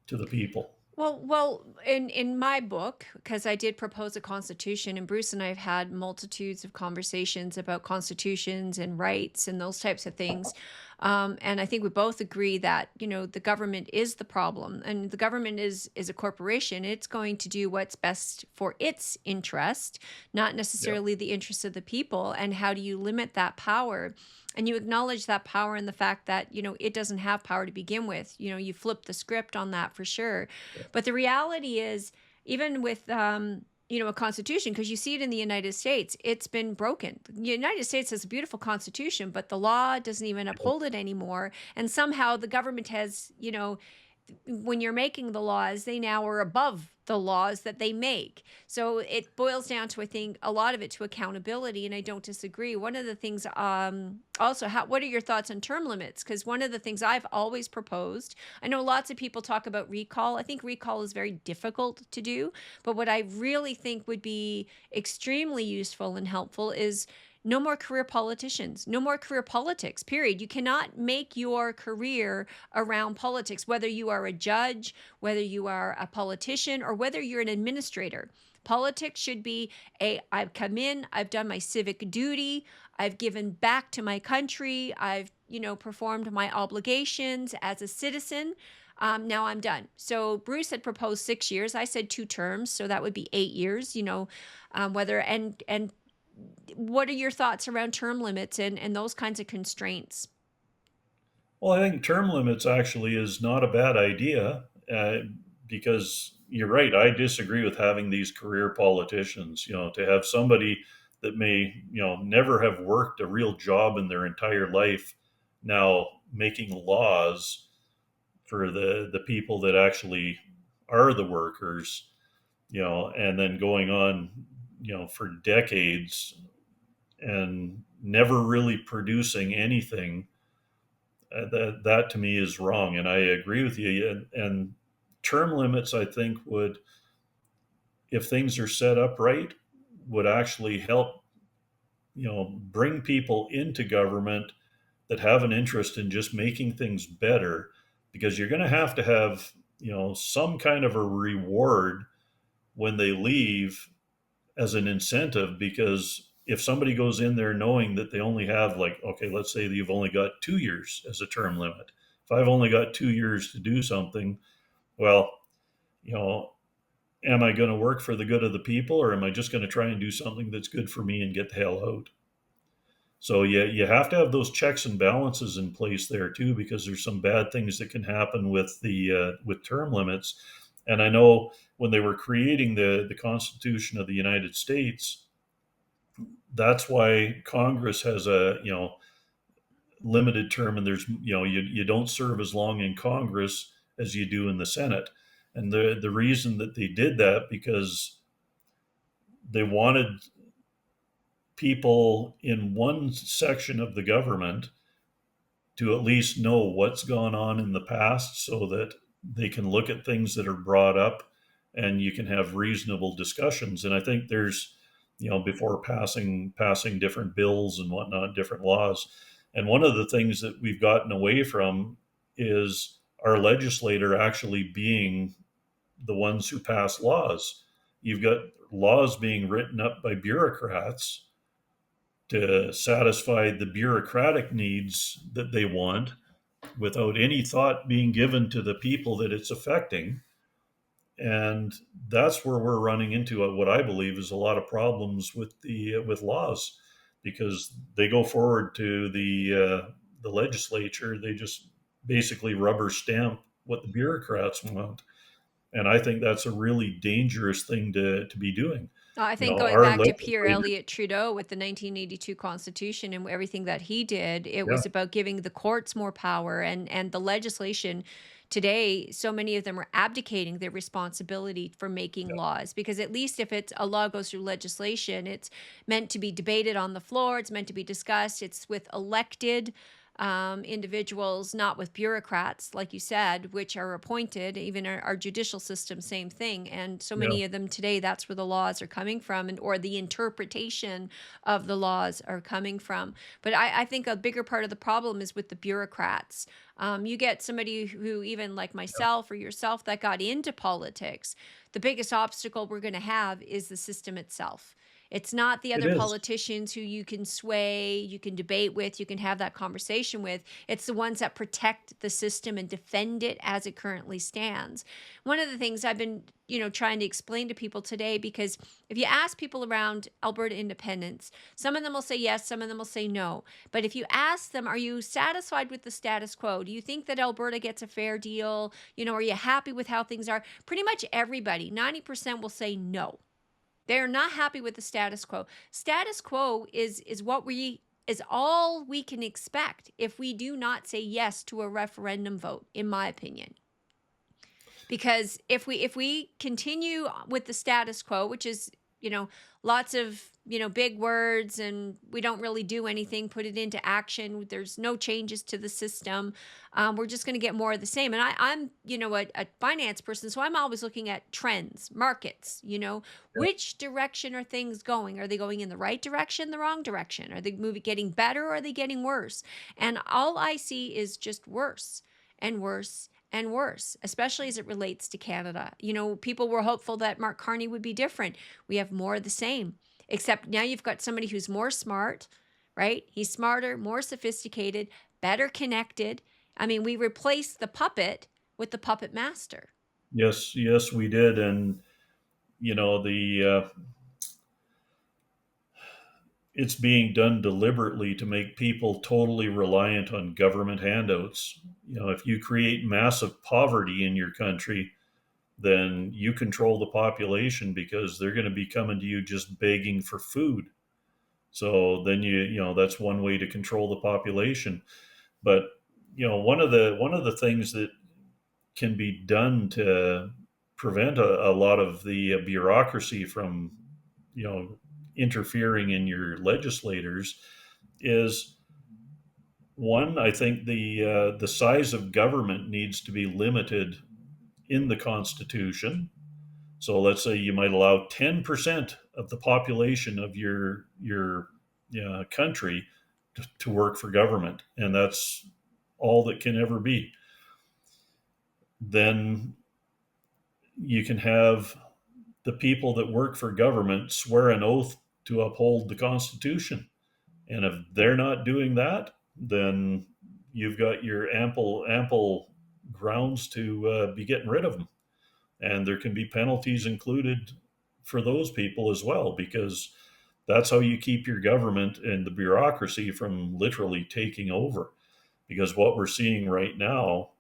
to the people. Well, in my book, because I did propose a constitution, and Bruce and I have had multitudes of conversations about constitutions and rights and those types of things. And I think we both agree that, the government is the problem, and the government is a corporation. It's going to do what's best for its interest, not Yeah. necessarily the interests of the people. And how do you limit that power? And you acknowledge that power in the fact that, it doesn't have power to begin with. You flip the script on that for sure. But the reality is, even with a constitution, because you see it in the United States, it's been broken. The United States has a beautiful constitution, but the law doesn't even uphold it anymore. And somehow the government has, when you're making the laws, they now are above the laws that they make. So it boils down to, I think, a lot of it to accountability, and I don't disagree. One of the things, also, what are your thoughts on term limits? Because one of the things I've always proposed, I know lots of people talk about recall. I think recall is very difficult to do, but what I really think would be extremely useful and helpful is no more career politicians, no more career politics, period. You cannot make your career around politics, whether you are a judge, whether you are a politician, or whether you're an administrator. Politics should be I've come in, I've done my civic duty, I've given back to my country, I've, performed my obligations as a citizen. Now I'm done. So Bruce had proposed 6 years. I said 2 terms, so that would be 8 years. Whether and what are your thoughts around term limits and those kinds of constraints? Well, I think term limits actually is not a bad idea, because you're right. I disagree with having these career politicians. To have somebody that may never have worked a real job in their entire life now making laws for the people that actually are the workers, and then going on, for decades and never really producing anything. That to me is wrong, and I agree with you. And term limits, I think, would, if things are set up right, would actually help, bring people into government that have an interest in just making things better, because you're going to have, some kind of a reward when they leave as an incentive. Because if somebody goes in there knowing that they only have, like, okay, let's say that you've only got 2 years as a term limit. If I've only got 2 years to do something, well, you know, am I going to work for the good of the people, or am I just going to try and do something that's good for me and get the hell out? So you have to have those checks and balances in place there too, because there's some bad things that can happen with the with term limits. And I know when they were creating the Constitution of the United States, that's why Congress has a limited term, and there's you don't serve as long in Congress as you do in the Senate. And the reason that they did that, because they wanted people in one section of the government to at least know what's gone on in the past, so that they can look at things that are brought up and you can have reasonable discussions. And I think there's, before passing different bills and whatnot, different laws. And one of the things that we've gotten away from is our legislator actually being the ones who pass laws. You've got laws being written up by bureaucrats to satisfy the bureaucratic needs that they want, without any thought being given to the people that it's affecting. And that's where we're running into what I believe is a lot of problems with with laws, because they go forward to the legislature. They just basically rubber stamp what the bureaucrats want, and I think that's a really dangerous thing to be doing. I think going Our back to Pierre legislators, Elliott Trudeau with the 1982 Constitution and everything that he did, it yeah, was about giving the courts more power, and the legislation today, so many of them are abdicating their responsibility for making yeah, laws, because at least if it's a law goes through legislation, it's meant to be debated on the floor, it's meant to be discussed, it's with elected individuals, not with bureaucrats, like you said, which are appointed. Even our judicial system, same thing. And so Yeah, many of them today, that's where the laws are coming from, and or the interpretation of the laws are coming from. But I think a bigger part of the problem is with the bureaucrats. You get somebody who, even like myself or yourself, that got into politics. The biggest obstacle we're going to have is the system itself. It's not the it other is. politicians who you can sway, you can debate with, you can have that conversation with. It's the ones that protect the system and defend it as it currently stands. One of the things I've been, trying to explain to people today, because if you ask people around Alberta independence, some of them will say yes, some of them will say no. But if you ask them, are you satisfied with the status quo? Do you think that Alberta gets a fair deal? Are you happy with how things are? Pretty much everybody, 90% will say no. They're not happy with the status quo. Status quo is all we can expect if we do not say yes to a referendum vote, in my opinion. Because if we continue with the status quo, which is, lots of, big words, and we don't really do anything, put it into action, there's no changes to the system, we're just going to get more of the same. And I'm, a finance person, so I'm always looking at trends, markets, Yeah. which direction are things going? Are they going in the right direction, the wrong direction? Are they getting better, or are they getting worse? And all I see is just worse and worse and worse, especially as it relates to Canada. People were hopeful that Mark Carney would be different. We have more of the same, except now you've got somebody who's more smart, right? He's smarter, more sophisticated, better connected. I mean, we replaced the puppet with the puppet master. Yes, yes, we did. And, the it's being done deliberately to make people totally reliant on government handouts. If you create massive poverty in your country, then you control the population because they're going to be coming to you just begging for food. So then that's one way to control the population. But one of the things that can be done to prevent a lot of the bureaucracy from you know interfering in your legislators is one. I think the size of government needs to be limited in the Constitution. So let's say you might allow 10% of the population of your country to work for government, and that's all that can ever be. Then you can have the people that work for government swear an oath to uphold the Constitution. And if they're not doing that, then you've got your ample grounds to be getting rid of them. And there can be penalties included for those people as well, because that's how you keep your government and the bureaucracy from literally taking over. Because what we're seeing right now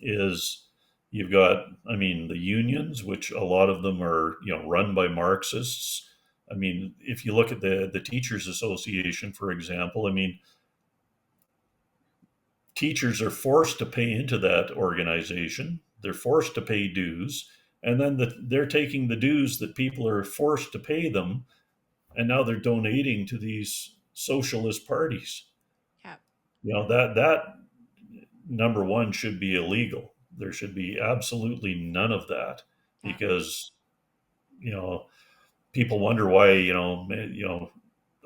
is you've got, I mean, the unions, which a lot of them are, run by Marxists. I mean, if you look at the Teachers Association, for example, I mean, teachers are forced to pay into that organization. They're forced to pay dues, and then they're taking the dues that people are forced to pay them, and now they're donating to these socialist parties. Yeah. That number one should be illegal. There should be absolutely none of that, Yeah. because you know people wonder why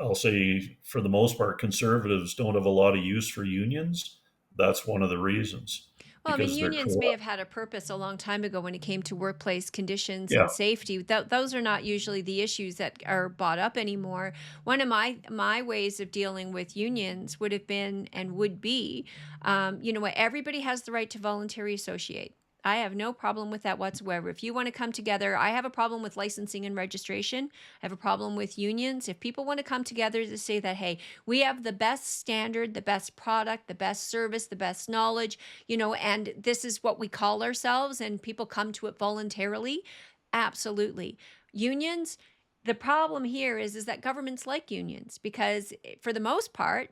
I'll say for the most part conservatives don't have a lot of use for unions. That's one of the reasons, Well, I mean, because they're unions may have corrupt. had a purpose a long time ago when it came to workplace conditions Yeah, and safety. Those are not usually the issues that are brought up anymore. One of my ways of dealing with unions would have been and would be, what, everybody has the right to voluntarily associate. I have no problem with that whatsoever. If you want to come together, I have a problem with licensing and registration. I have a problem with unions. If people want to come together to say that, hey, we have the best standard, the best product, the best service, the best knowledge, and this is what we call ourselves, and people come to it voluntarily, absolutely. Unions, the problem here is that governments like unions because, for the most part,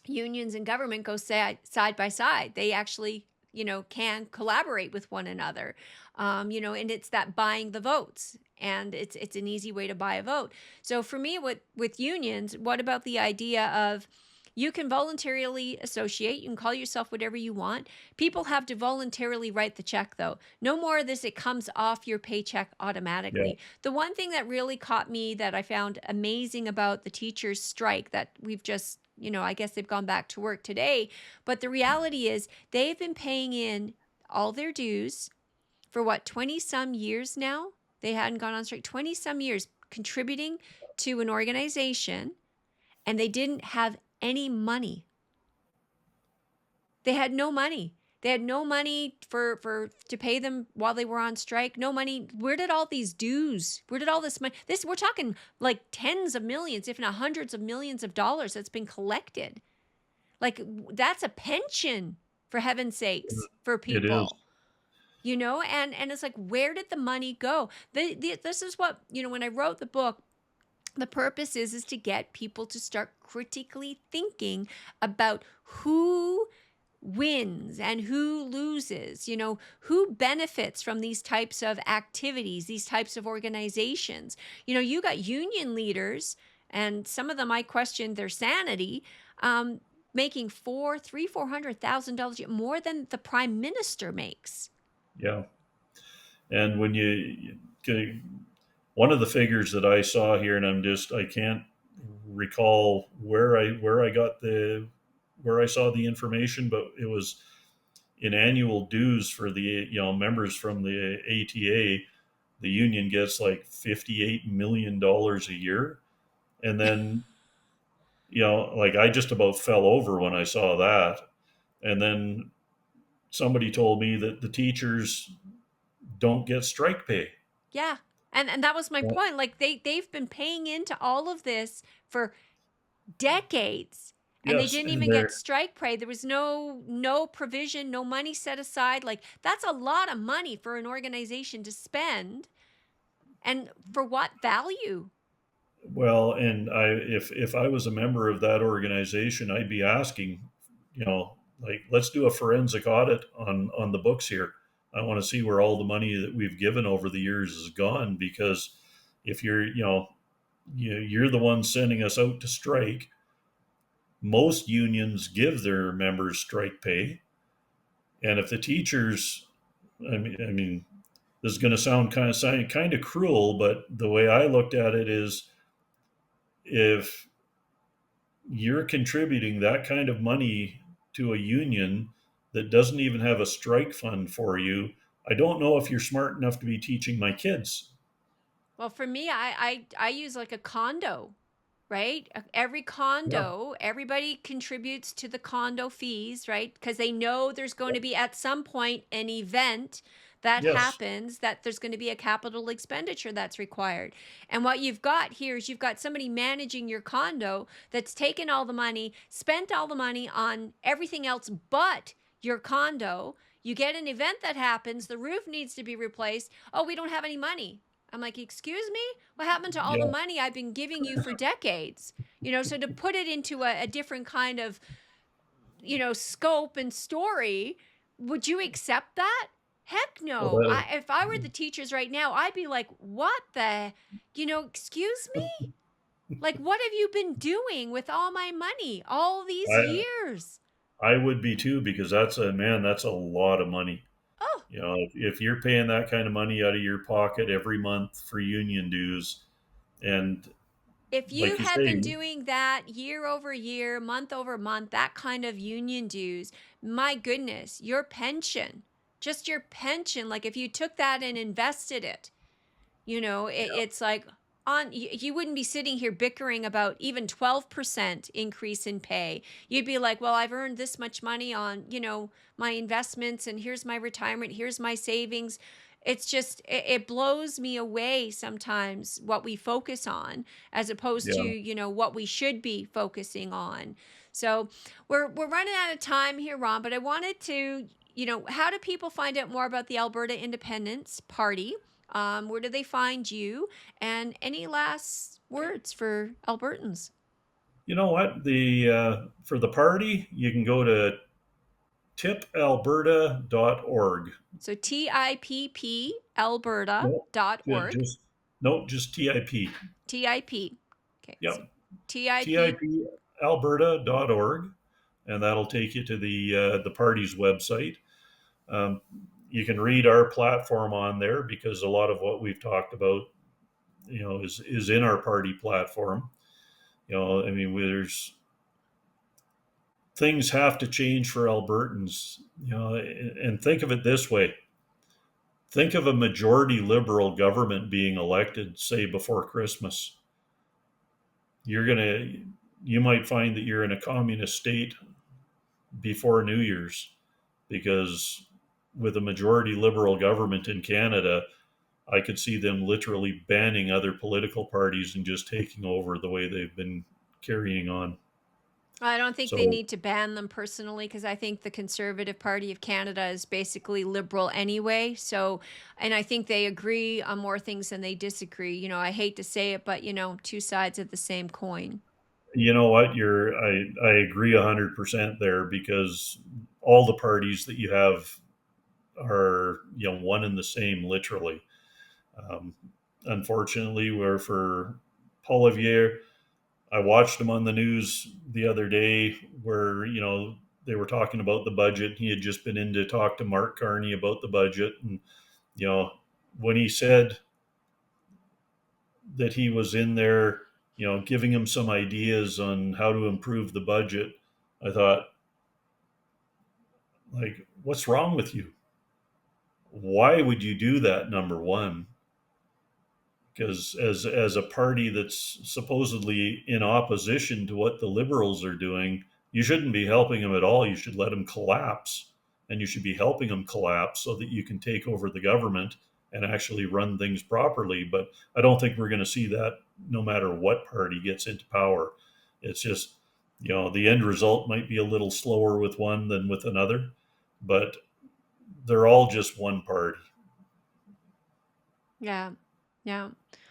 unions and government go side by side. They actually, can collaborate with one another. And it's that buying the votes, and it's an easy way to buy a vote. So for me, with unions, what about the idea of You can voluntarily associate. You can call yourself whatever you want. People have to voluntarily write the check, though. No more of this, it comes off your paycheck Yeah. automatically. The one thing that really caught me that I found amazing about the teachers' strike that we've just, I guess they've gone back to work today. But the reality is they've been paying in all their dues for what, 20 some years now? They hadn't gone on strike, 20 some years contributing to an organization, and they didn't have any money. They had no money. They had no money for to pay them while they were on strike. No money. Where did all these dues? Where did all this money? This, we're talking like tens of millions, if not hundreds of millions of dollars that's been collected. Like, that's a pension, for heaven's sakes, for It is. people. And it's like, where did the money go? This is what, when I wrote the book, the purpose is to get people to start critically thinking about who wins and who loses, who benefits from these types of activities, these types of organizations. You got union leaders, and some of them I question their sanity, making $400,000 more than the prime minister makes. Yeah. And when one of the figures that I saw here, and I can't recall where I got where I saw the information, but it was in annual dues for the members from the ATA. The union gets like $58 million a year, and then like I just about fell over when I saw that, and then somebody told me that the teachers don't get strike pay. Yeah. And that was my point. Like, they've been paying into all of this for decades, and they Yes, didn't and even get they're strike pay. There was no provision, no money set aside. Like, that's a lot of money for an organization to spend, and for what value? well, and if I was a member of that organization, I'd be asking, like, let's do a forensic audit on the books here. I want to see where all the money that we've given over the years is gone, because if you're the one sending us out to strike. Most unions give their members strike pay, and if the teachers, I mean, this is going to sound kind of cruel, but the way I looked at it is, if you're contributing that kind of money to a union that doesn't even have a strike fund for you, I don't know if you're smart enough to be teaching my kids. Well, for me, I use like a condo, right? Every Yeah. condo, everybody contributes to the condo fees, right? Because they know there's going to be at some point an event that Yes. happens, that there's going to be a capital expenditure that's required. And what you've got here is you've got somebody managing your condo that's taken all the money, spent all the money on everything else but your condo. You get an event that happens, the roof needs to be replaced. Oh, we don't have any money. I'm like, excuse me? What happened to all the Yeah. money I've been giving you for decades? So to put it into a different kind of, scope and story, would you accept that? Heck no. Well, If I were the teachers right now, I'd be like, what the, excuse me? Like, what have you been doing with all my money all these I years? I would be too, because that's a lot of money. Oh, If you're paying that kind of money out of your pocket every month for union dues, and if you like you had been say, doing that year over year, month over month, that kind of union dues, my goodness, your pension, just your pension, like if you took that and invested it, it's like, you wouldn't be sitting here bickering about even 12% increase in pay. You'd be like, well, I've earned this much money on, my investments, and here's my retirement, here's my savings. It's just, it blows me away sometimes what we focus on, as opposed to, yeah, what we should be focusing on. So we're running out of time here, Ron, but I wanted to, how do people find out more about the Alberta Independence Party? Where do they find you? And any last words for Albertans? you know what? The For the party, you can go to tipalberta.org. So TIPP No, Alberta.org. just no, just TIP. TIP. Okay. So Yep, TIP. TIP. alberta.org, and that'll take you to the party's website. Um, you can read our platform on there because a lot of what we've talked about, is in our party platform. I mean, there's things have to change for Albertans. And think of it this way: think of a majority liberal government being elected, say before Christmas. You're gonna, you might find that you're in a communist state before New Year's, because with a majority liberal government in Canada, I could see them literally banning other political parties and just taking over the way they've been carrying on. I don't think they So, need to ban them personally, because I think the Conservative Party of Canada is basically liberal anyway. So, and I think they agree on more things than they disagree. I hate to say it, but two sides of the same coin. you know what? I agree 100% there, because all the parties that you have are, one and the same, literally. Um, Unfortunately, where for Poilievre, I watched him on the news the other day where, they were talking about the budget. He had just been in to talk to Mark Carney about the budget. And, you know, when he said that he was in there, giving him some ideas on how to improve the budget, I thought, like, what's wrong with you? Why would you do that? Number one, because as a party that's supposedly in opposition to what the liberals are doing, you shouldn't be helping them at all. You should let them collapse, and you should be helping them collapse so that you can take over the government and actually run things properly. But I don't think we're going to see that no matter what party gets into power. It's just, the end result might be a little slower with one than with another, but they're all just one party. Yeah. Yeah.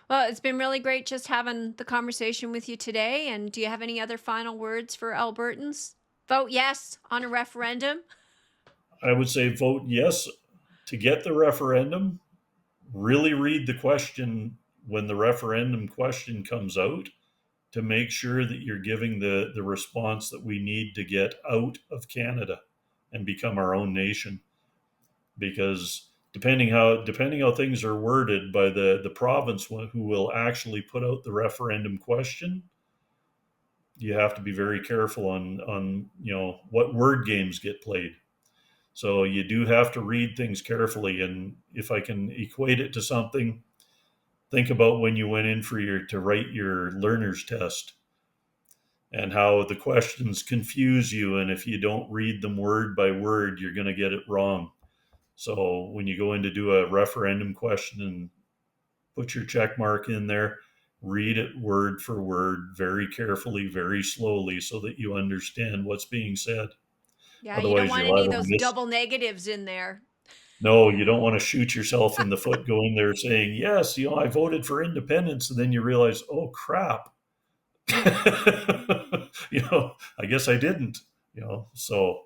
Well, it's been really great just having the conversation with you today. And do you have any other final words for Albertans? Vote yes on a referendum. I would say vote yes to get the referendum. Really read the question when the referendum question comes out, to make sure that you're giving the response that we need to get out of Canada and become our own nation. Because depending how things are worded by the province who will actually put out the referendum question, you have to be very careful on what word games get played. So you do have to read things carefully. And if I can equate it to something, think about when you went in to write your learner's test, and how the questions confuse you, and if you don't read them word by word, you're going to get it wrong. So when you go in to do a referendum question and put your check mark in there, read it word for word, very carefully, very slowly, so that you understand what's being said. Yeah, you don't Otherwise, want you'll any of either those miss. double negatives in there. No, you don't want to shoot yourself in the foot going there saying, yes, I voted for independence. And then you realize, oh, crap. I guess I didn't, so,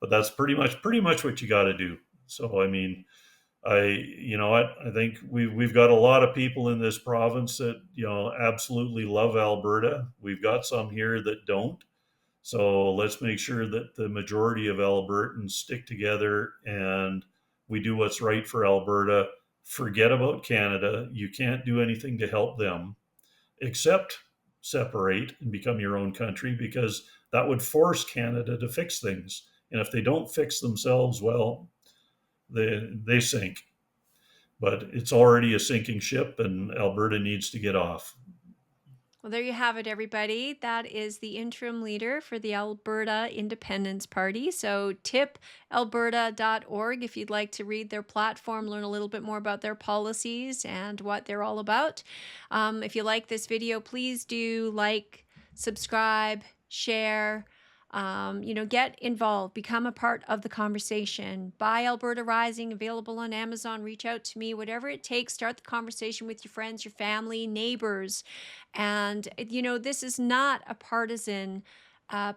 but that's pretty much what you got to do. So, I mean, I think we've got a lot of people in this province that, absolutely love Alberta. We've got some here that don't. So let's make sure that the majority of Albertans stick together and we do what's right for Alberta. Forget about Canada. You can't do anything to help them except separate and become your own country, because that would force Canada to fix things. And if they don't fix themselves, well, they sink. But it's already a sinking ship, and Alberta needs to get off. Well, there you have it, everybody. That is the interim leader for the Alberta Independence Party. So tipalberta.org if you'd like to read their platform, learn a little bit more about their policies and what they're all about. If you like this video, please do like, subscribe, share. Get involved, become a part of the conversation. Buy Alberta Rising, available on Amazon. Reach out to me, whatever it takes. Start the conversation with your friends, your family, neighbors. And, this is not a partisan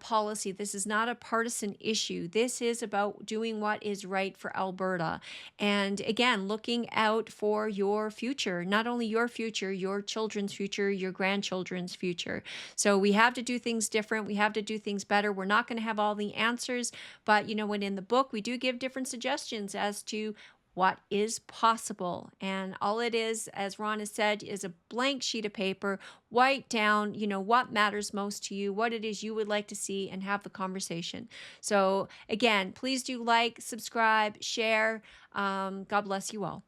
policy. This is not a partisan issue. This is about doing what is right for Alberta. And again, looking out for your future, not only your future, your children's future, your grandchildren's future. So we have to do things different. We have to do things better. We're not going to have all the answers, but when in the book, we do give different suggestions as to what is possible. And all it is, as Ron has said, is a blank sheet of paper. Write down, what matters most to you, what it is you would like to see, and have the conversation. So again, please do like, subscribe, share. God bless you all.